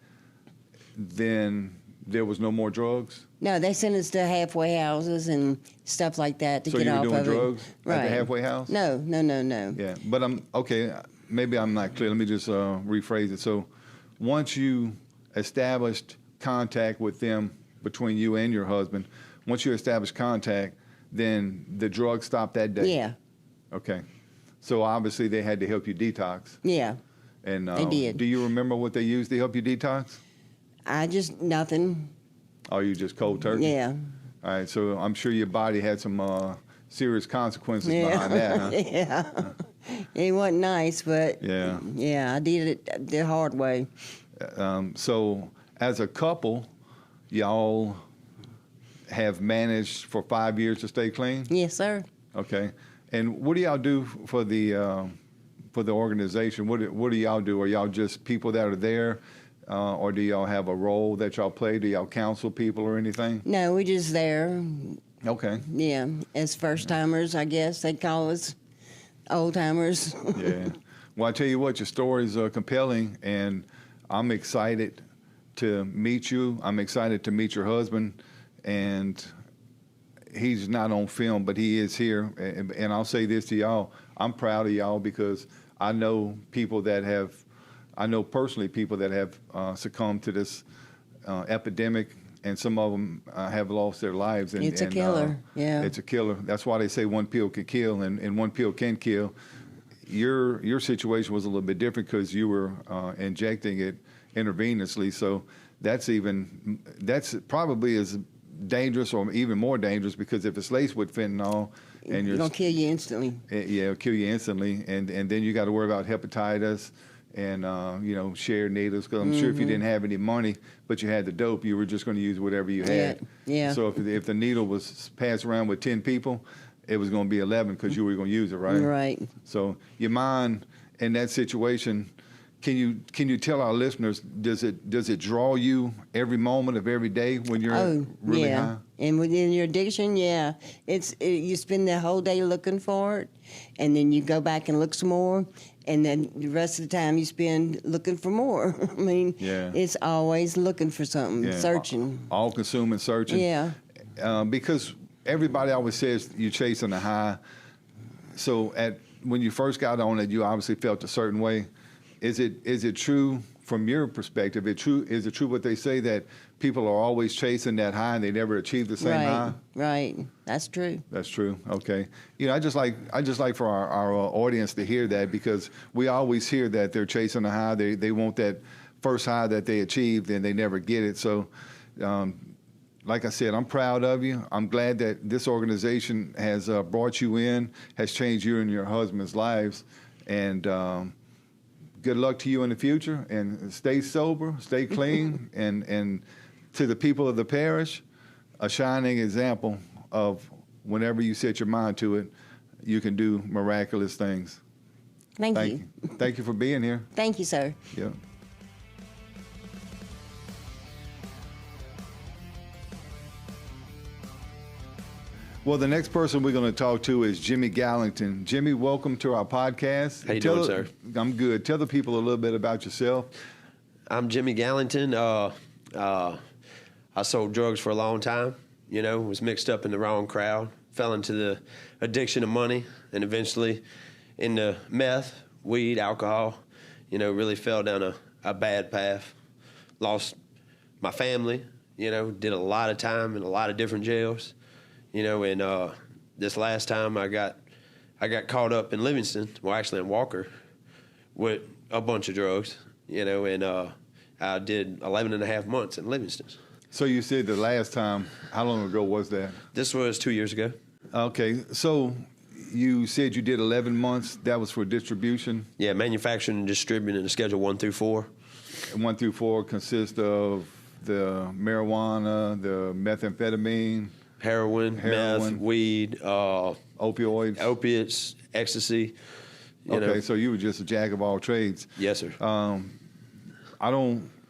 Speaker 1: then there was no more drugs?
Speaker 4: No, they sent us to halfway houses and stuff like that to
Speaker 1: So
Speaker 4: get
Speaker 1: you were
Speaker 4: off
Speaker 1: doing
Speaker 4: of
Speaker 1: drugs
Speaker 4: it.
Speaker 1: at the halfway house?
Speaker 4: No.
Speaker 1: Yeah, but okay, maybe I'm not clear. Let me just rephrase it. So once you established contact with them, between you and your husband, once you established contact, then the drugs stopped that day?
Speaker 4: Yeah.
Speaker 1: Okay. So obviously they had to help you detox.
Speaker 4: Yeah.
Speaker 1: And
Speaker 4: They did.
Speaker 1: Do you remember what they used to help you detox?
Speaker 4: Nothing.
Speaker 1: Oh, you just cold turkey?
Speaker 4: Yeah.
Speaker 1: All right, so I'm sure your body had some serious consequences behind that, huh?
Speaker 4: Yeah. It wasn't nice, but
Speaker 1: Yeah.
Speaker 4: I did it the hard way.
Speaker 1: So as a couple, y'all have managed for 5 years to stay clean?
Speaker 4: Yes, sir.
Speaker 1: Okay. And what do y'all do for the organization? What do y'all do? Are y'all just people that are there or do y'all have a role that y'all play? Do y'all counsel people or anything?
Speaker 4: No, we just there.
Speaker 1: Okay.
Speaker 4: Yeah, as first timers, I guess they call us old timers.
Speaker 1: Yeah. Well, I tell you what, your stories are compelling, and I'm excited to meet you. I'm excited to meet your husband, and he's not on film, but he is here. And I'll say this to y'all: I'm proud of y'all because I know personally people that have succumbed to this epidemic, and some of them have lost their lives. And,
Speaker 4: It's a killer, yeah.
Speaker 1: It's a killer. That's why they say one pill can kill, and one pill can kill. Your situation was a little bit different because you were injecting it intravenously, so that's probably as dangerous or even more dangerous because if it's laced with fentanyl and
Speaker 4: It's gonna kill you instantly.
Speaker 1: it'll kill you instantly, and then you got to worry about hepatitis and shared needles. Because I'm sure if you didn't have any money but you had the dope, you were just going to use whatever you had.
Speaker 4: Yeah.
Speaker 1: So if the needle was passed around with 10 people, it was going to be 11 because you were going to use it, right?
Speaker 4: Right.
Speaker 1: So your mind in that situation, can you tell our listeners, does it draw you every moment of every day when you're really high?
Speaker 4: And within your addiction, you spend the whole day looking for it, and then you go back and look some more, and then the rest of the time you spend looking for more. I mean, it's always looking for something, searching.
Speaker 1: All consuming, searching.
Speaker 4: Yeah.
Speaker 1: Because everybody always says you're chasing a high. So when you first got on it, you obviously felt a certain way. Is it true from your perspective? Is it true what they say that people are always chasing that high and they never achieve the same high?
Speaker 4: Right. That's true.
Speaker 1: That's true. Okay. I just like for our audience to hear that because we always hear that they're chasing a high. They want that first high that they achieved and they never get it. So, like I said, I'm proud of you. I'm glad that this organization has brought you in, has changed you and your husband's lives, and good luck to you in the future. And stay sober, stay clean, and to the people of the parish, a shining example of whenever you set your mind to it, you can do miraculous things.
Speaker 4: Thank you.
Speaker 1: Thank you for being here.
Speaker 4: Thank you, sir.
Speaker 1: Yeah. Well, the next person we're going to talk to is Jimmy Gallington. Jimmy, welcome to our podcast.
Speaker 5: How you doing, sir?
Speaker 1: I'm good. Tell the people a little bit about yourself.
Speaker 5: I'm Jimmy Gallington. I sold drugs for a long time, was mixed up in the wrong crowd, fell into the addiction of money, and eventually into meth, weed, alcohol, really fell down a bad path. Lost my family, did a lot of time in a lot of different jails. And this last time I got caught up in Livingston, well, actually in Walker, with a bunch of drugs, and I did 11 and a half months in Livingston.
Speaker 1: So you said the last time, how long ago was that?
Speaker 5: This was 2 years ago.
Speaker 1: Okay, so you said you did 11 months. That was for distribution?
Speaker 5: Yeah, manufacturing and distributing in the Schedule 1 through 4.
Speaker 1: 1 through 4 consist of the marijuana, the methamphetamine,
Speaker 5: heroin, meth, weed,
Speaker 1: opioids,
Speaker 5: opiates, ecstasy.
Speaker 1: Okay, so you were just a jack of all trades.
Speaker 5: Yes, sir.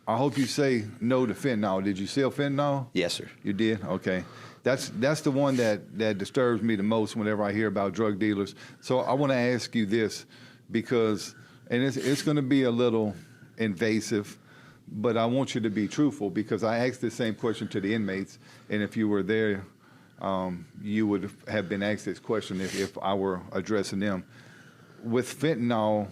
Speaker 1: I hope you say no to fentanyl. Did you sell fentanyl?
Speaker 5: Yes, sir.
Speaker 1: You did? Okay. That's the one that disturbs me the most whenever I hear about drug dealers. So I want to ask you this because, and it's going to be a little invasive, but I want you to be truthful because I asked the same question to the inmates, and if you were there, you would have been asked this question if I were addressing them. With fentanyl,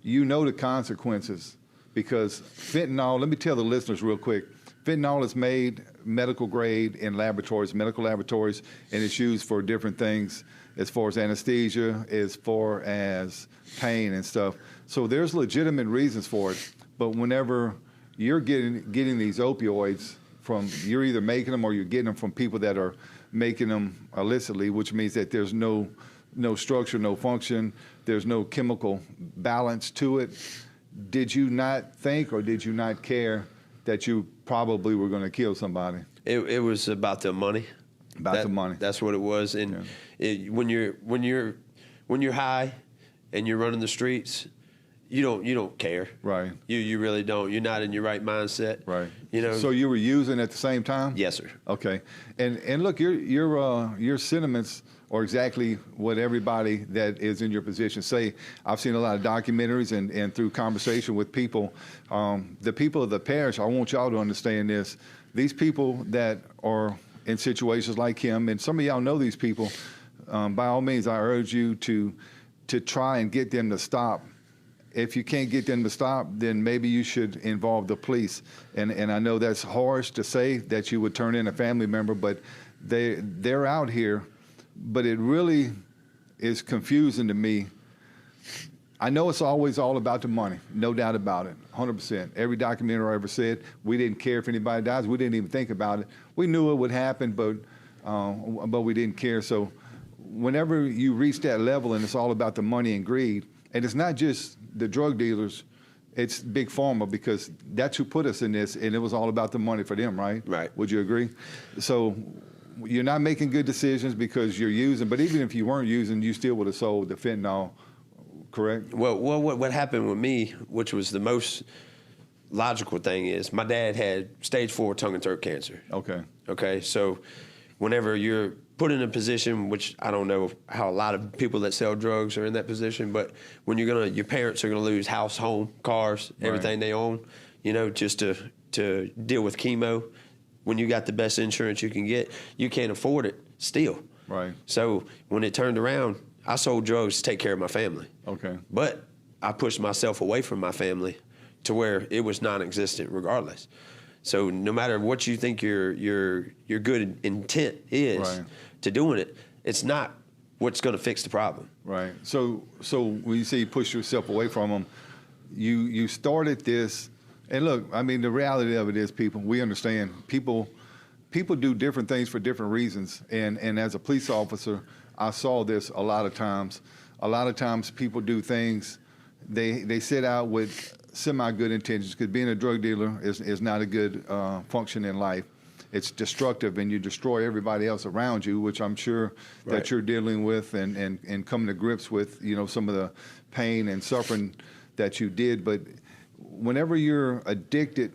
Speaker 1: you know the consequences because fentanyl, let me tell the listeners real quick, fentanyl is made medical grade in medical laboratories, and it's used for different things as far as anesthesia, as far as pain and stuff. So there's legitimate reasons for it, but whenever you're getting these opioids you're either making them or you're getting them from people that are making them illicitly, which means that there's no structure, no function, there's no chemical balance to it. Did you not think or did you not care that you probably were going to kill somebody?
Speaker 5: It was about the money.
Speaker 1: The money.
Speaker 5: That's what it was. And when you're high and you're running the streets, you don't care.
Speaker 1: Right.
Speaker 5: You really don't. You're not in your right mindset.
Speaker 1: Right.
Speaker 5: You know.
Speaker 1: So you were using at the same time?
Speaker 5: Yes, sir.
Speaker 1: Okay. And look, your sentiments are exactly what everybody that is in your position say. I've seen a lot of documentaries and through conversation with people, the people of the parish, I want y'all to understand this. These people that are in situations like him, and some of y'all know these people, by all means, I urge you to try and get them to stop. If you can't get them to stop, then maybe you should involve the police. And I know that's harsh to say that you would turn in a family member, but they're out here. But it really is confusing to me. I know it's always all about the money, no doubt about it, 100%. Every documentary I ever said, we didn't care if anybody dies. We didn't even think about it. We knew it would happen, but we didn't care. So whenever you reach that level and it's all about the money and greed, and it's not just the drug dealers, it's Big Pharma, because that's who put us in this, and it was all about the money for them, right?
Speaker 5: Right.
Speaker 1: Would you agree? So you're not making good decisions because you're using, but even if you weren't using, you still would have sold the fentanyl, correct?
Speaker 5: Well, what happened with me, which was the most logical thing, is my dad had stage 4 tongue and throat cancer.
Speaker 1: Okay.
Speaker 5: Okay, so whenever you're put in a position, which I don't know how a lot of people that sell drugs are in that position, but when your parents are gonna lose house, home, cars, everything they own, you know, just to deal with chemo. When you got the best insurance you can get, you can't afford it still.
Speaker 1: Right.
Speaker 5: So when it turned around, I sold drugs to take care of my family.
Speaker 1: Okay.
Speaker 5: But I pushed myself away from my family to where it was non-existent regardless. So no matter what you think your good intent is
Speaker 1: Right.
Speaker 5: to doing it, it's not what's going to fix the problem.
Speaker 1: Right. So when you say you push yourself away from them, you started this, and look, I mean, the reality of it is, people, we understand people do different things for different reasons, and as a police officer, I saw this a lot of times. A lot of times people do things, they set out with semi-good intentions, because being a drug dealer is not a good function in life. It's destructive, and you destroy everybody else around you, which I'm sure that you're dealing with and coming to grips with, you know, some of the pain and suffering that you did. But whenever you're addicted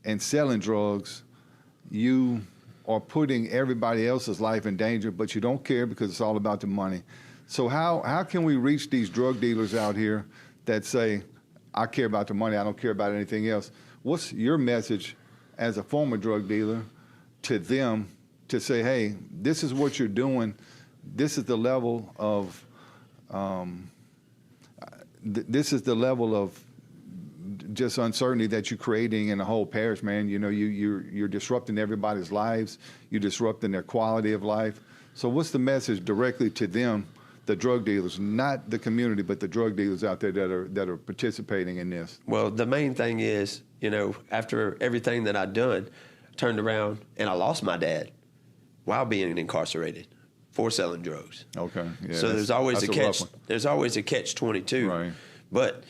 Speaker 1: and selling drugs, you are putting everybody else's life in danger, but you don't care because it's all about the money. So how can we reach these drug dealers out here that say, I care about the money, I don't care about anything else? What's your message as a former drug dealer to them to say, hey, this is what you're doing, this is the level of just uncertainty that you're creating in the whole parish, man. You know, you're disrupting everybody's lives, you're disrupting their quality of life. So what's the message directly to them, the drug dealers, not the community, but the drug dealers out there that are participating in this?
Speaker 5: Well, the main thing is, you know, after everything that I'd done, turned around and I lost my dad while being incarcerated for selling drugs.
Speaker 1: Okay. Yeah,
Speaker 5: so there's always a
Speaker 1: rough
Speaker 5: catch.
Speaker 1: one.
Speaker 5: There's always a catch-22.
Speaker 1: Right.
Speaker 5: But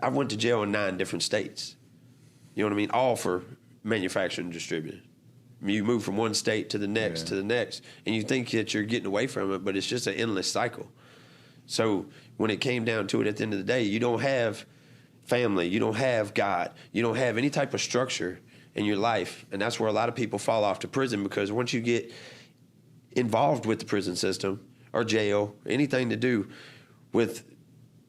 Speaker 5: I went to jail in 9 different states. You know what I mean? All for manufacturing and distributing. I mean, you move from one state to the next to the next, and you think that you're getting away from it, but it's just an endless cycle. So when it came down to it, at the end of the day, you don't have family, you don't have God, you don't have any type of structure in your life, and that's where a lot of people fall off to prison, because once you get involved with the prison system or jail, anything to do with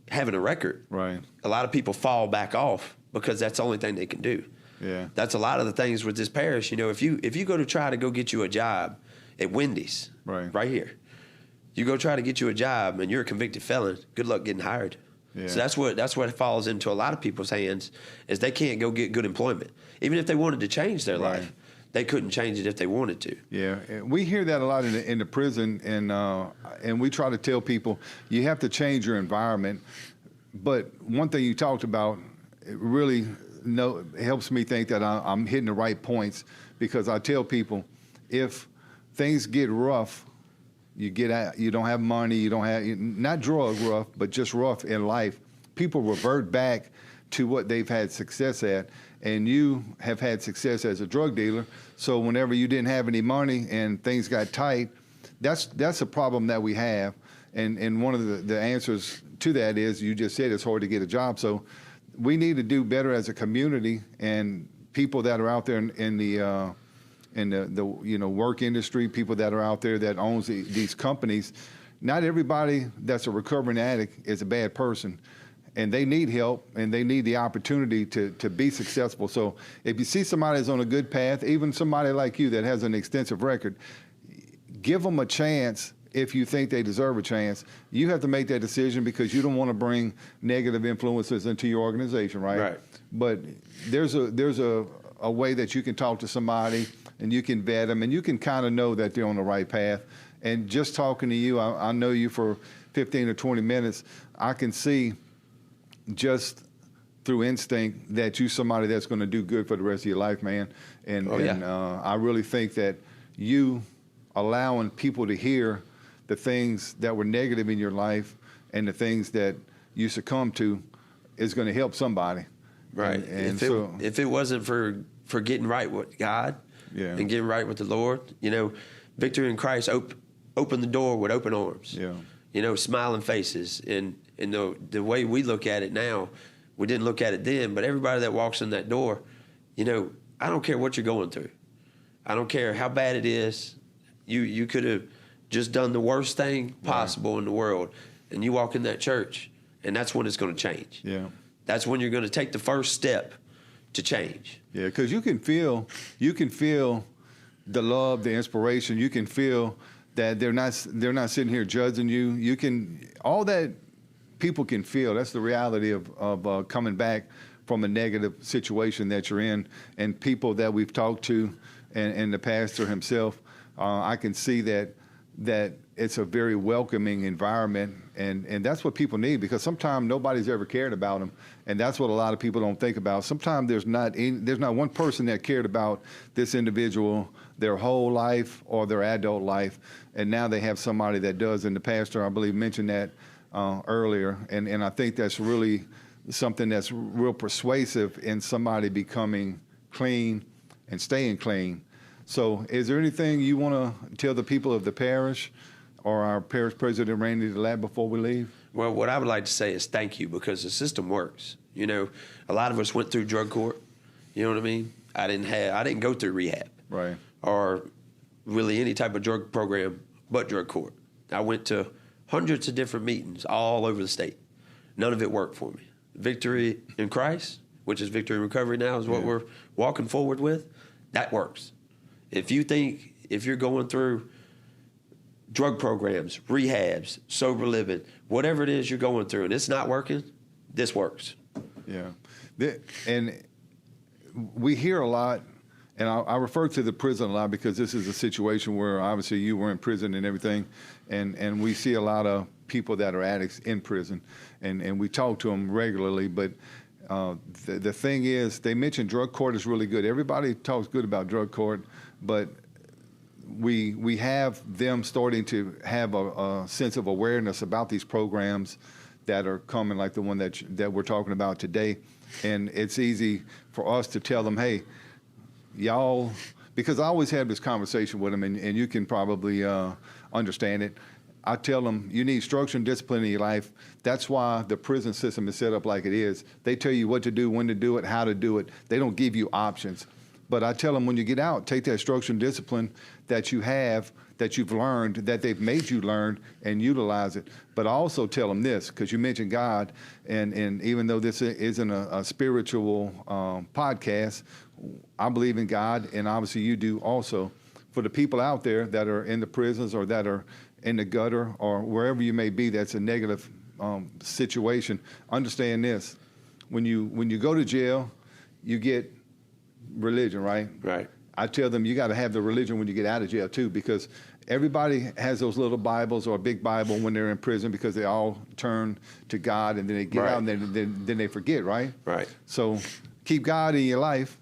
Speaker 5: having a record,
Speaker 1: right,
Speaker 5: a lot of people fall back off because that's the only thing they can do.
Speaker 1: Yeah.
Speaker 5: That's a lot of the things with this parish. You know, if you go to try to go get you a job at Wendy's, right here, you go try to get you a job and you're a convicted felon, good luck getting hired.
Speaker 1: Yeah.
Speaker 5: So that's what falls into a lot of people's hands, is they can't go get good employment. Even if they wanted to change their life, they couldn't change it if they wanted to.
Speaker 1: Yeah, we hear that a lot in the prison, and we try to tell people you have to change your environment. But one thing you talked about, it really helps me think that I'm hitting the right points, because I tell people, if things get rough, you get out, you don't have money, you don't have, not drug rough, but just rough in life, people revert back to what they've had success at. And you have had success as a drug dealer, so whenever you didn't have any money and things got tight, that's a problem that we have. And one of the answers to that is, you just said it's hard to get a job. So we need to do better as a community, and people that are out there in the work industry, people that are out there that owns these companies. Not everybody that's a recovering addict is a bad person, and they need help and they need the opportunity to be successful. So if you see somebody that's on a good path, even somebody like you that has an extensive record, give them a chance. If you think they deserve a chance, you have to make that decision, because you don't want to bring negative influences into your organization, right?
Speaker 5: Right.
Speaker 1: But there's a way that you can talk to somebody and you can vet them and you can kind of know that they're on the right path. And just talking to you, I know you for 15 or 20 minutes, I can see just through instinct that you're somebody that's going to do good for the rest of your life, man. And I really think that you allowing people to hear the things that were negative in your life and the things that you succumb to is going to help somebody.
Speaker 5: Right.
Speaker 1: And
Speaker 5: if it wasn't for getting right with God and getting right with the Lord, victory in Christ opened the door with open arms. Yeah. Smiling faces. And the way we look at it now, we didn't look at it then, but everybody that walks in that door, I don't care what you're going through. I don't care how bad it is. You could have just done the worst thing possible in the world, and you walk in that church, and that's when it's going to change. Yeah. That's when you're going to take the first step to change.
Speaker 1: Yeah, because you can feel the love, the inspiration. You can feel that they're not sitting here judging you. You can, all that people can feel. That's the reality of coming back from a negative situation that you're in. And people that we've talked to, and the pastor himself, I can see that it's a very welcoming environment, and that's what people need, because sometimes nobody's ever cared about them, and that's what a lot of people don't think about. Sometimes there's not one person that cared about this individual their whole life or their adult life, and now they have somebody that does. And the pastor, I believe, mentioned that earlier, and I think that's really something that's real persuasive in somebody becoming clean and staying clean. So is there anything you want to tell the people of the parish or our parish president, Randy DeLatt, before we leave?
Speaker 5: Well, what I would like to say is thank you, because the system works. A lot of us went through drug court. You know what I mean? I didn't go through rehab.
Speaker 1: Right.
Speaker 5: Or really any type of drug program but drug court. I went to hundreds of different meetings all over the state. None of it worked for me. Victory in Christ, which is Victory in Recovery now, is what we're walking forward with. That works. If you're going through drug programs, rehabs, sober living, whatever it is you're going through, and it's not working, this works.
Speaker 1: Yeah. And we hear a lot, and I refer to the prison a lot because this is a situation where obviously you were in prison and everything, and we see a lot of people that are addicts in prison, and we talk to them regularly, but the thing is, they mentioned drug court is really good. Everybody talks good about drug court, but we have them starting to have a sense of awareness about these programs that are coming, like the one that we're talking about today. And it's easy for us to tell them, hey, y'all, because I always have this conversation with them, and you can probably understand it. I tell them, you need structure and discipline in your life. That's why the prison system is set up like it is. They tell you what to do, when to do it, how to do it. They don't give you options. But I tell them, when you get out, take that structure and discipline that you have, that you've learned, that they've made you learn, and utilize it. But I also tell them this, because you mentioned God, and even though this isn't a spiritual podcast, I believe in God, and obviously you do also. For the people out there that are in the prisons or that are in the gutter or wherever you may be, that's a negative situation, understand this. When you go to jail, you get religion, right?
Speaker 5: Right.
Speaker 1: I tell them you got to have the religion when you get out of jail too, because everybody has those little Bibles or a big Bible when they're in prison, because they all turn to God and then they get out and then they forget, right?
Speaker 5: Right.
Speaker 1: So keep God in your life.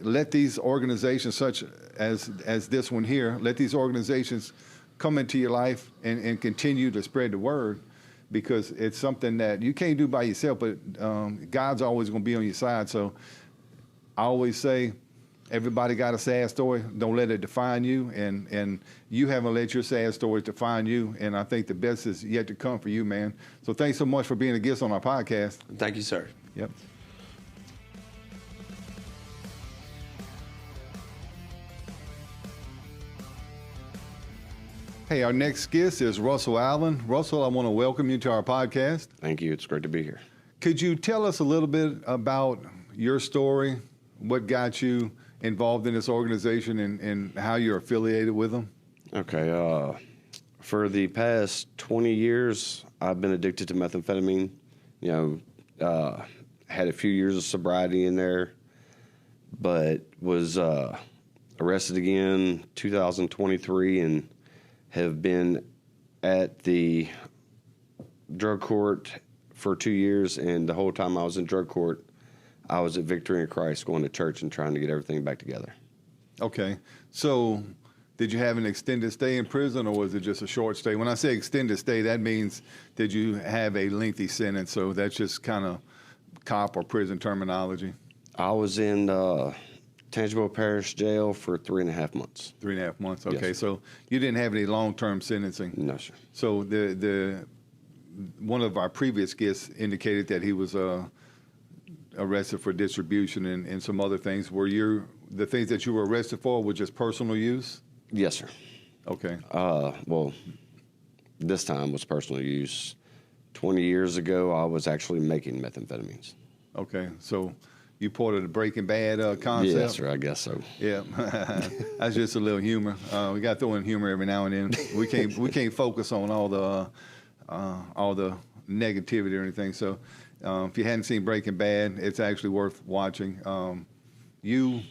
Speaker 1: Let these organizations such as this one here, let these organizations come into your life and continue to spread the word, because it's something that you can't do by yourself, but God's always going to be on your side. So I always say, Everybody got a sad story. Don't let it define you, and you haven't let your sad story define you. And I think the best is yet to come for you, man. So thanks so much for being a guest on our podcast.
Speaker 5: Thank you, sir.
Speaker 1: Yep. Hey, our next guest is Russell Allen. Russell, I want to welcome you to our podcast.
Speaker 6: Thank you. It's great to be here.
Speaker 1: Could you tell us a little bit about your story, what got you involved in this organization, and how you're affiliated with them?
Speaker 6: Okay. For the past 20 years, I've been addicted to methamphetamine. Had a few years of sobriety in there, but was arrested again 2023 and have been at the drug court for 2 years. And the whole time I was in drug court, I was at Victory in Christ, going to church and trying to get everything back together.
Speaker 1: Okay. So did you have an extended stay in prison, or was it just a short stay? When I say extended stay, that means did you have a lengthy sentence? So that's just kind of cop or prison terminology.
Speaker 6: I was in Livingston Parish jail for 3.5 months.
Speaker 1: 3.5 months. Okay.
Speaker 6: Yes.
Speaker 1: So you didn't have any long-term sentencing?
Speaker 6: No, sir.
Speaker 1: So the one of our previous guests indicated that he was arrested for distribution and some other things. Were the things that you were arrested for were just personal use?
Speaker 6: Yes, sir.
Speaker 1: Okay.
Speaker 6: Well, this time was personal use. 20 years ago, I was actually making methamphetamines.
Speaker 1: Okay. So you ported a Breaking Bad concept?
Speaker 6: Yes, sir. I guess so.
Speaker 1: Yeah. That's just a little humor. We got to throw in humor every now and then. We can't focus on all the negativity or anything. So if you hadn't seen Breaking Bad, it's actually worth watching. You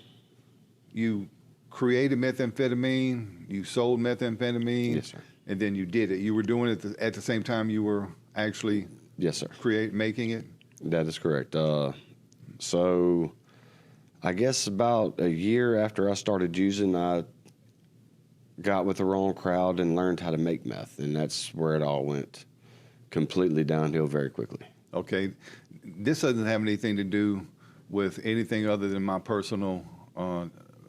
Speaker 1: created methamphetamine, you sold methamphetamine,
Speaker 6: Yes, sir.
Speaker 1: and then you did it. You were doing it at the same time you were actually
Speaker 6: Yes, sir.
Speaker 1: making it?
Speaker 6: That is correct. So I guess about a year after I started using, I got with the wrong crowd and learned how to make meth, and that's where it all went completely downhill very quickly.
Speaker 1: Okay. This doesn't have anything to do with anything other than my personal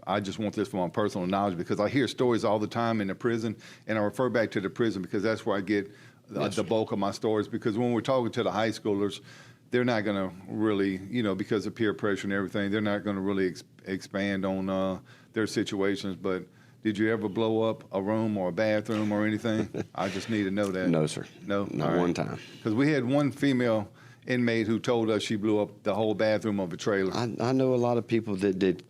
Speaker 1: I just want this for my personal knowledge, because I hear stories all the time in the prison, and I refer back to the prison because that's where I get the bulk of my stories. Because when we're talking to the high schoolers, they're not going to really, because of peer pressure and everything, they're not going to really expand on their situations. But did you ever blow up a room or a bathroom or anything? I just need to know that.
Speaker 6: No, sir.
Speaker 1: No?
Speaker 6: Not one time.
Speaker 1: Because we had one female inmate who told us she blew up the whole bathroom of a trailer.
Speaker 6: I know a lot of people that did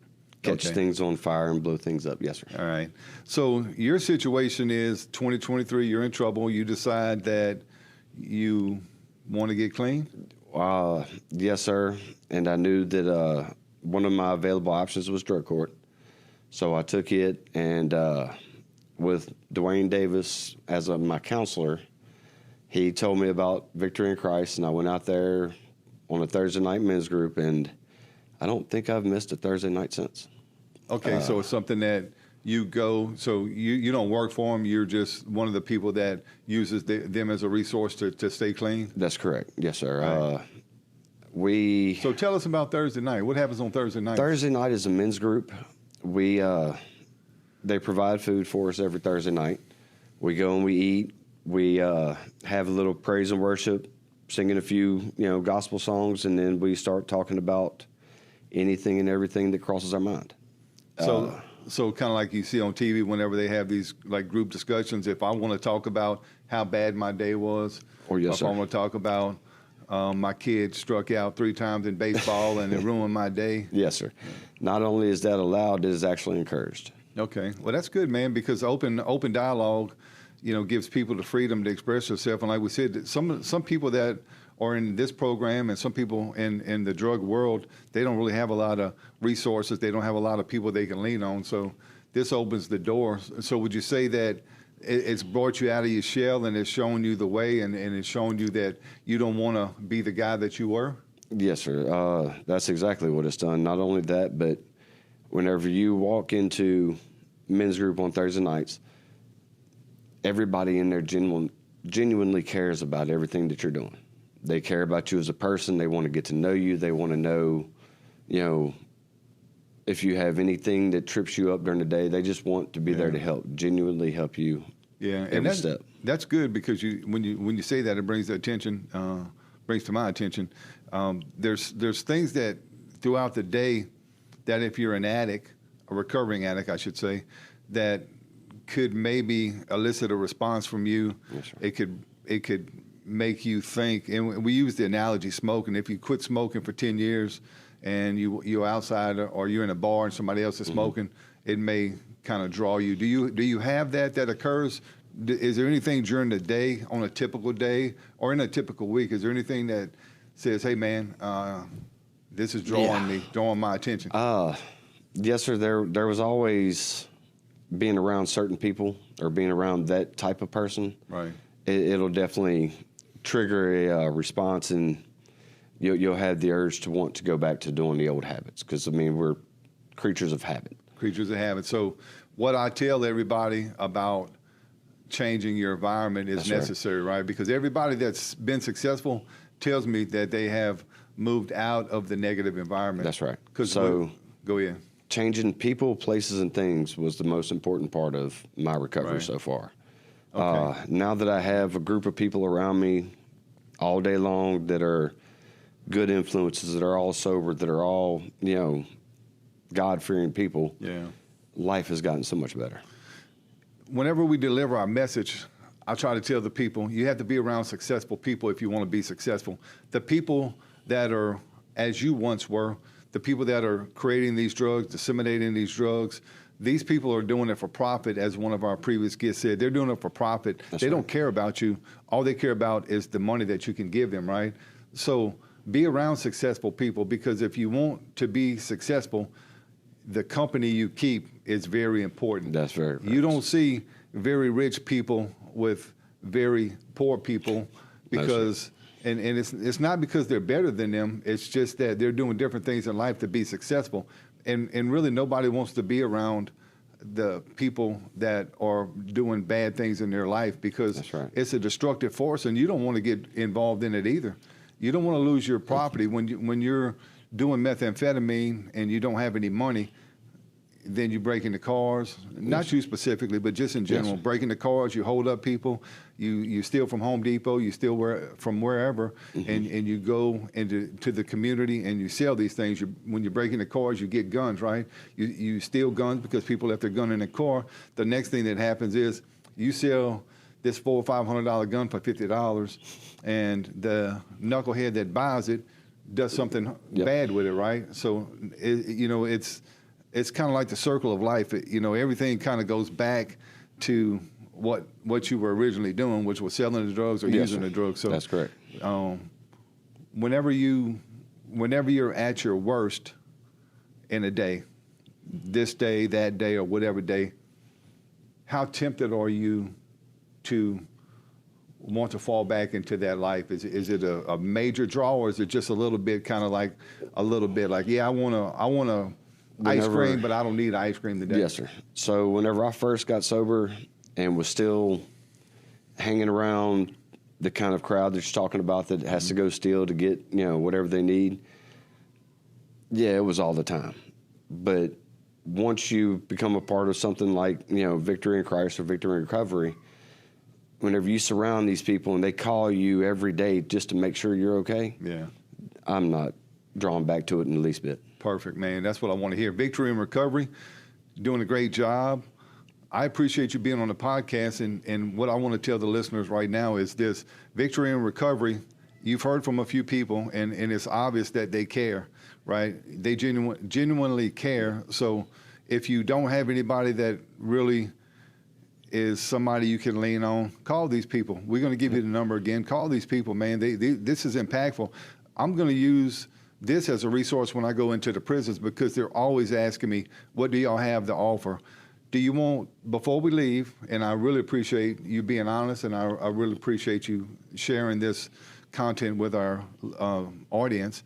Speaker 6: catch
Speaker 1: Okay.
Speaker 6: things on fire and blow things up. Yes, sir.
Speaker 1: All right. So your situation is 2023, you're in trouble. You decide that you want to get clean?
Speaker 6: Yes, sir. And I knew that one of my available options was drug court. So I took it, and with Dwayne Davis as my counselor, he told me about Victory in Christ, and I went out there on a Thursday night men's group, and I don't think I've missed a Thursday night since.
Speaker 1: Okay, so it's something that you go, so you don't work for them, you're just one of the people that uses them as a resource to stay clean?
Speaker 6: That's correct. Yes, sir.
Speaker 1: Right. So tell us about Thursday night. What happens on Thursday night?
Speaker 6: Thursday night is a men's group. They provide food for us every Thursday night. We go and we eat. We have a little praise and worship, singing a few gospel songs, and then we start talking about anything and everything that crosses our mind.
Speaker 1: So kind of like you see on TV whenever they have these like group discussions, if I want to talk about how bad my day was,
Speaker 6: Or yes,
Speaker 1: if
Speaker 6: sir.
Speaker 1: I want to talk about my kid struck out 3 times in baseball and it ruined my day.
Speaker 6: Yes, sir. Not only is that allowed, it is actually encouraged.
Speaker 1: Okay, well that's good, man, because open dialogue, gives people the freedom to express themselves. And like we said, some people that are in this program and some people in the drug world, they don't really have a lot of resources. They don't have a lot of people they can lean on. So this opens the door. So would you say that it's brought you out of your shell and it's shown you the way and it's shown you that you don't want to be the guy that you were?
Speaker 6: Yes, sir. That's exactly what it's done. Not only that, but whenever you walk into men's group on Thursday nights, everybody in there genuinely cares about everything that you're doing. They care about you as a person. They want to get to know you. They want to know, if you have anything that trips you up during the day, they just want to be there to help, genuinely help you.
Speaker 1: Yeah, and
Speaker 6: every step.
Speaker 1: That's good because when you say that, it brings the attention, brings to my attention. There's things that throughout the day that if you're an addict, a recovering addict, I should say, that could maybe elicit a response from you.
Speaker 6: Yes, sir.
Speaker 1: It could make you think, and we use the analogy smoking. If you quit smoking for 10 years and you're outside or you're in a bar and somebody else is smoking, it may kind of draw you. Do you have that occurs? Is there anything during the day, on a typical day or in a typical week, is there anything that says, hey man, this is drawing my attention?
Speaker 6: Yes, sir. There was always being around certain people or being around that type of person.
Speaker 1: Right.
Speaker 6: It'll definitely trigger a response, and you'll have the urge to want to go back to doing the old habits. Because I mean, we're creatures of habit.
Speaker 1: Creatures of habit. So, what I tell everybody about changing your environment is
Speaker 6: That's right.
Speaker 1: necessary, right? Because everybody that's been successful tells me that they have moved out of the negative environment.
Speaker 6: That's right.
Speaker 1: So, go ahead.
Speaker 6: Changing people, places, and things was the most important part of my recovery
Speaker 1: Right.
Speaker 6: so far.
Speaker 1: Okay.
Speaker 6: Now that I have a group of people around me all day long that are good influences, that are all sober, that are all, God-fearing people,
Speaker 1: Yeah.
Speaker 6: life has gotten so much better.
Speaker 1: Whenever we deliver our message, I try to tell the people, you have to be around successful people if you want to be successful. The people that are as you once were, the people that are creating these drugs, disseminating these drugs, these people are doing it for profit, as one of our previous guests said. They're doing it for profit.
Speaker 6: That's
Speaker 1: they
Speaker 6: right.
Speaker 1: don't care about you. All they care about is the money that you can give them, right? So be around successful people, because if you want to be successful, the company you keep is very important.
Speaker 6: That's very
Speaker 1: You don't see very rich people with very poor people, because and it's not because they're better than them. It's just that they're doing different things in life to be successful. And really nobody wants to be around the people that are doing bad things in their life, because
Speaker 6: That's right.
Speaker 1: it's a destructive force, and you don't want to get involved in it either. You don't want to lose your property when you're doing methamphetamine and you don't have any money. Then you break into cars, not you specifically, but just in general.
Speaker 6: Yes,
Speaker 1: Break into cars, you hold up people, you steal from Home Depot, you steal from wherever, and you go to the community and you sell these things. When you break into cars, you get guns, right? You steal guns because people left their gun in the car. The next thing that happens is you sell this $400 or $500 gun for $50, and the knucklehead that buys it does something bad with it, right? So it's kind of like the circle of life. Everything kind of goes back to what you were originally doing, which was selling the drugs or using the drugs. So
Speaker 6: that's correct.
Speaker 1: Whenever you're at your worst in a day, this day, that day, or whatever day, how tempted are you to want to fall back into that life? Is it a major draw, or is it just a little bit, like, yeah, I want to ice cream, but I don't need ice cream today?
Speaker 6: Yes, sir. So whenever I first got sober and was still hanging around the kind of crowd that you're talking about that has to go steal to get, whatever they need, yeah, it was all the time. But once you become a part of something like, Victory in Christ or Victory in Recovery, whenever you surround these people and they call you every day just to make sure you're okay,
Speaker 1: Yeah.
Speaker 6: I'm not drawn back to it in the least bit.
Speaker 1: Perfect, man. That's what I want to hear. Victory in Recovery, doing a great job. I appreciate you being on the podcast, and what I want to tell the listeners right now is this: Victory in Recovery, you've heard from a few people, and it's obvious that they care, right? They genuinely care. So if you don't have anybody that really is somebody you can lean on, call these people. We're going to give you the number again. Call these people, man. This is impactful. I'm going to use this as a resource when I go into the prisons, because they're always asking me, what do y'all have to offer? Do you want, before we leave, and I really appreciate you being honest, and I really appreciate you sharing this content with our audience,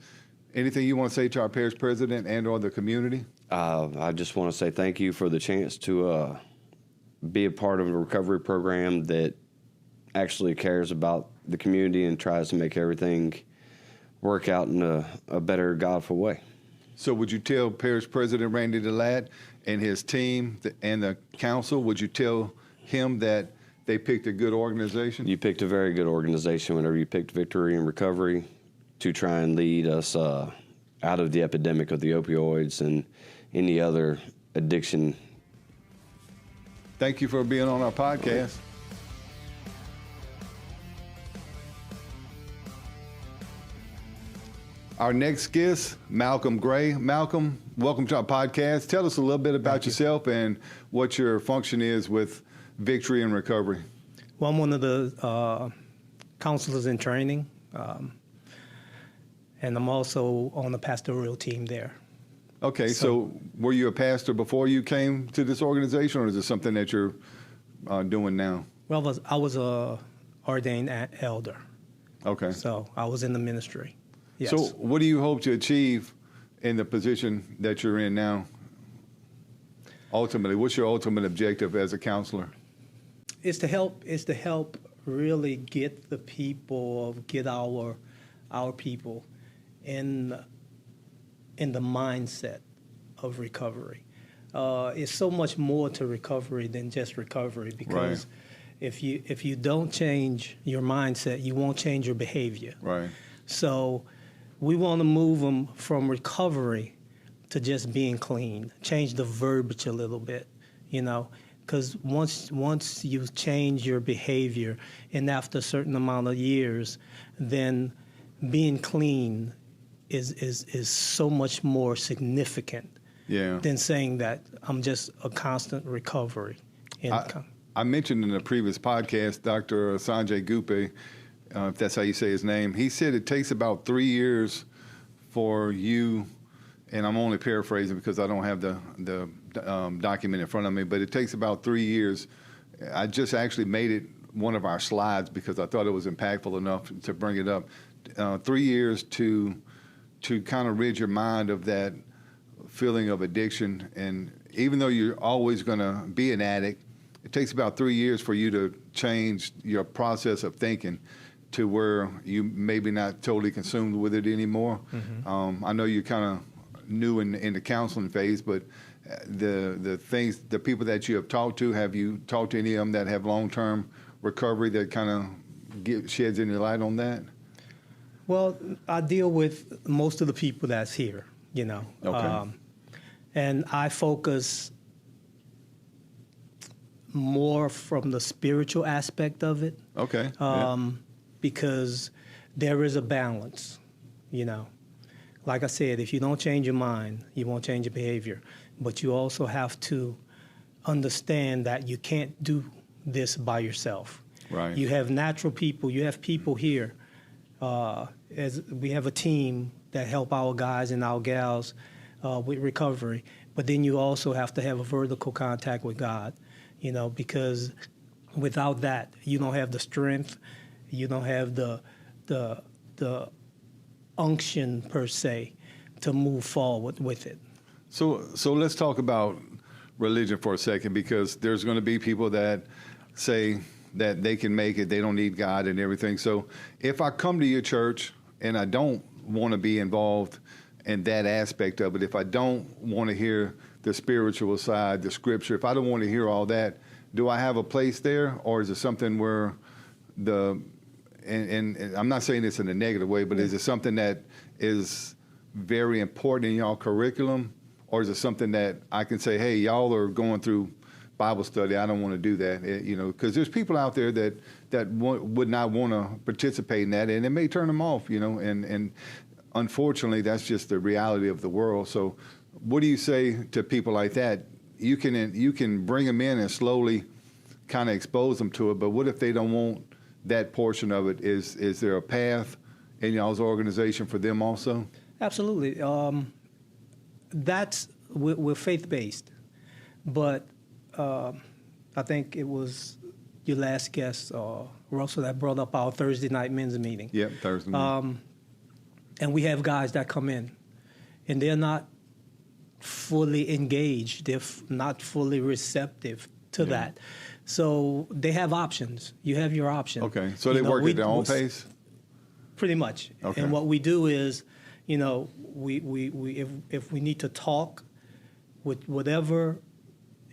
Speaker 1: anything you want to say to our parish president and or the community?
Speaker 6: I just want to say thank you for the chance to be a part of a recovery program that actually cares about the community and tries to make everything work out in a better, godful way.
Speaker 1: So would you tell Parish President Randy DeLatte and his team and the council, would you tell him that they picked a good organization?
Speaker 6: You picked a very good organization whenever you picked Victory and Recovery to try and lead us out of the epidemic of the opioids and any other addiction.
Speaker 1: Thank you for being on our podcast. Our next guest, Malcolm Gray. Malcolm, welcome to our podcast. Tell us a little bit about yourself and what your function is with Victory and Recovery.
Speaker 7: Well, I'm one of the counselors in training, and I'm also on the pastoral team there.
Speaker 1: Okay, so were you a pastor before you came to this organization, or is it something that you're doing now?
Speaker 7: Well, I was a ordained elder.
Speaker 1: Okay.
Speaker 7: So I was in the ministry. Yes.
Speaker 1: So what do you hope to achieve in the position that you're in now? Ultimately, what's your ultimate objective as a counselor?
Speaker 7: It's to help really get the people, get our people in the mindset of recovery. It's so much more to recovery than just recovery, because if you don't change your mindset, you won't change your behavior.
Speaker 1: Right.
Speaker 7: So we want to move them from recovery to just being clean, change the verbiage a little bit, because once you change your behavior, and after a certain amount of years, then being clean is so much more significant than saying that I'm just a constant recovery.
Speaker 1: I mentioned in the previous podcast, Dr. Sanjay Gupe, if that's how you say his name, he said it takes about 3 years for you, and I'm only paraphrasing because I don't have the document in front of me, but it takes about 3 years. I just actually made it one of our slides because I thought it was impactful enough to bring it up. 3 years to kind of rid your mind of that feeling of addiction. And even though you're always going to be an addict, it takes about 3 years for you to change your process of thinking to where you maybe not totally consumed with it anymore. Mm-hmm. I know you're kind of new in the counseling phase, but the people that you have talked to, have you talked to any of them that have long-term recovery that kind of sheds any light on that?
Speaker 7: Well, I deal with most of the people that's here,
Speaker 1: Okay.
Speaker 7: And I focus more from the spiritual aspect of it.
Speaker 1: Okay.
Speaker 7: Because there is a balance, Like I said, if you don't change your mind, you won't change your behavior. But you also have to understand that you can't do this by yourself.
Speaker 1: Right.
Speaker 7: You have natural people. You have people here. As we have a team that help our guys and our gals with recovery. But then you also have to have a vertical contact with God, because without that, you don't have the strength. You don't have the unction per se to move forward with it.
Speaker 1: So let's talk about religion for a second, because there's going to be people that say that they can make it, they don't need God and everything. So if I come to your church and I don't want to be involved in that aspect of it, if I don't want to hear the spiritual side, the scripture, if I don't want to hear all that, do I have a place there, or is it something where and I'm not saying this in a negative way, but is it something that is very important in y'all curriculum, or is it something that I can say, hey, y'all are going through Bible study, I don't want to do that, because there's people out there that would not want to participate in that, and it may turn them off, and unfortunately, that's just the reality of the world. So what do you say to people like that? You can bring them in and slowly kind of expose them to it, but what if they don't want that portion of it? Is there a path in y'all's organization for them also? Absolutely.
Speaker 7: We're faith-based, but I think it was your last guest, Russell, that brought up our Thursday night men's meeting.
Speaker 1: Yeah, Thursday night.
Speaker 7: And we have guys that come in, and they're not fully engaged. They're not fully receptive to that. So they have options. You have your option.
Speaker 1: Okay, so they work at their own pace?
Speaker 7: Pretty much.
Speaker 1: Okay.
Speaker 7: And what we do is, you know, if we need to talk with whatever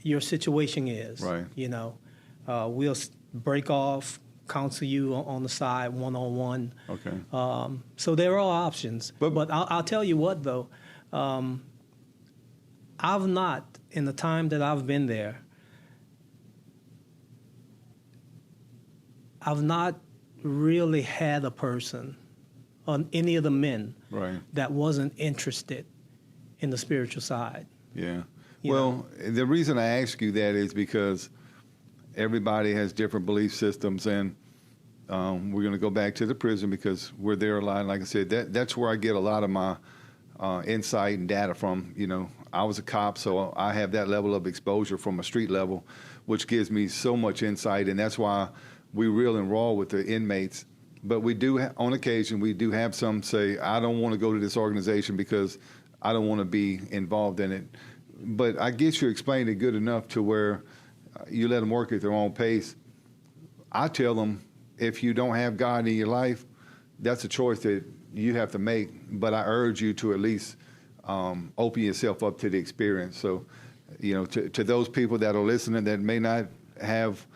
Speaker 7: your situation is,
Speaker 1: Right.
Speaker 7: you know, we'll break off, counsel you on the side, one-on-one.
Speaker 1: Okay.
Speaker 7: So there are options. But I'll tell you what, though, I've not, in the time that I've been there, I've not really had a person, on any of the men,
Speaker 1: Right.
Speaker 7: that wasn't interested in the spiritual side.
Speaker 1: Yeah.
Speaker 7: You
Speaker 1: Well, the reason I ask you that is because everybody has different belief systems, and we're going to go back to the prison because we're there a lot. Like I said, that's where I get a lot of my insight and data from. You know, I was a cop, so I have that level of exposure from a street level, which gives me so much insight, and that's why we reel and raw with the inmates. But we do, on occasion, we do have some say, I don't want to go to this organization because I don't want to be involved in it. But I guess you explained it good enough to where you let them work at their own pace. I tell them, if you don't have God in your life, that's a choice that you have to make. But I urge you to at least open yourself up to the experience. So, you know, to those people that are listening that may not have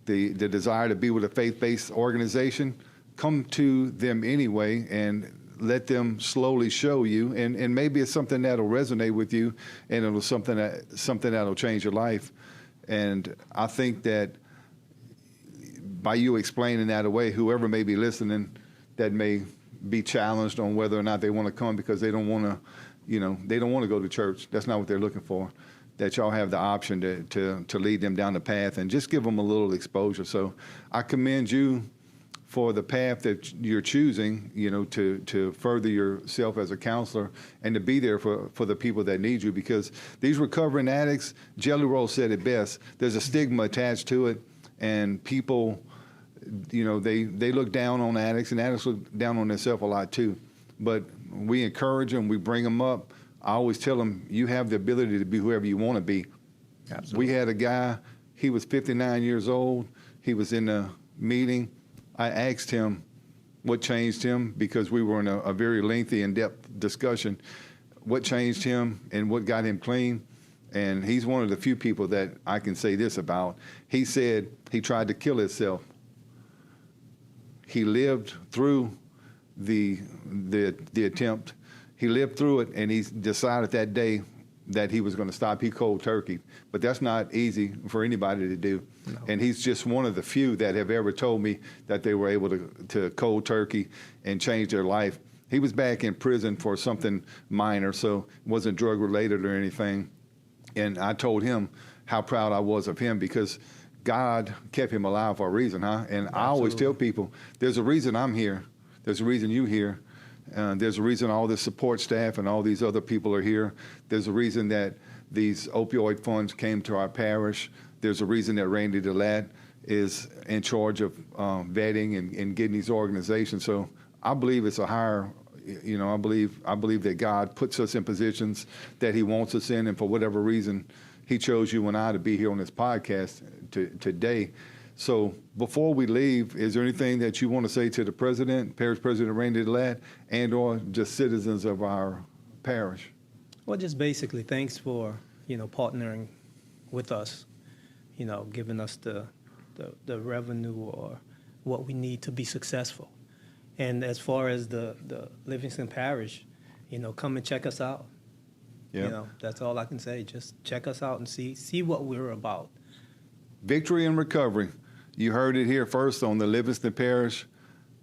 Speaker 1: the desire to be with a faith-based organization, come to them anyway and let them slowly show you, and maybe it's something that'll resonate with you, and it'll something that'll change your life. And I think that by you explaining that away, whoever may be listening that may be challenged on whether or not they want to come because they don't want to, you know, they don't want to go to church. That's not what they're looking for. That y'all have the option to lead them down the path and just give them a little exposure. So I commend you for the path that you're choosing, you know, to further yourself as a counselor and to be there for the people that need you, because these recovering addicts, Jelly Roll said it best, there's a stigma attached to it, and people, you know, they look down on addicts, and addicts look down on themselves a lot too. But we encourage them, we bring them up. I always tell them, you have the ability to be whoever you want to be.
Speaker 2: Absolutely.
Speaker 1: We had a guy, he was 59 years old. He was in a meeting. I asked him what changed him, because we were in a very lengthy, in-depth discussion. What changed him and what got him clean? And he's one of the few people that I can say this about. He said he tried to kill himself. He lived through the attempt. He lived through it, and he decided that day that he was going to stop. He cold turkey, but that's not easy for anybody to do. No. And he's just one of the few that have ever told me that they were able to cold turkey and change their life. He was back in prison for something minor, so it wasn't drug related or anything. And I told him how proud I was of him, because God kept him alive for a reason, huh? And I always tell people, there's a reason I'm here. There's a reason you're here. There's a reason all this support staff and all these other people are here. There's a reason that these opioid funds came to our parish. There's a reason that Randy DeLatte is in charge of vetting and getting these organizations. So I believe it's a higher, you know, I believe that God puts us in positions that he wants us in, and for whatever reason, he chose you and I to be here on this podcast today. So before we leave, is there anything that you want to say to the president, Parish President Randy DeLatte, and or just citizens of our parish?
Speaker 7: Well, just basically, thanks for, you know, partnering with us, you know, giving us the revenue or what we need to be successful. And as far as the Livingston Parish, you know, come and check us out.
Speaker 1: Yeah.
Speaker 7: You know, that's all I can say. Just check us out and see what we're about.
Speaker 1: Victory and recovery. You heard it here first on the Livingston Parish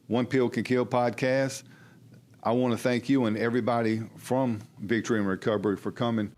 Speaker 1: One Pill Can Kill podcast. I want to thank you and everybody from Victory and Recovery for coming.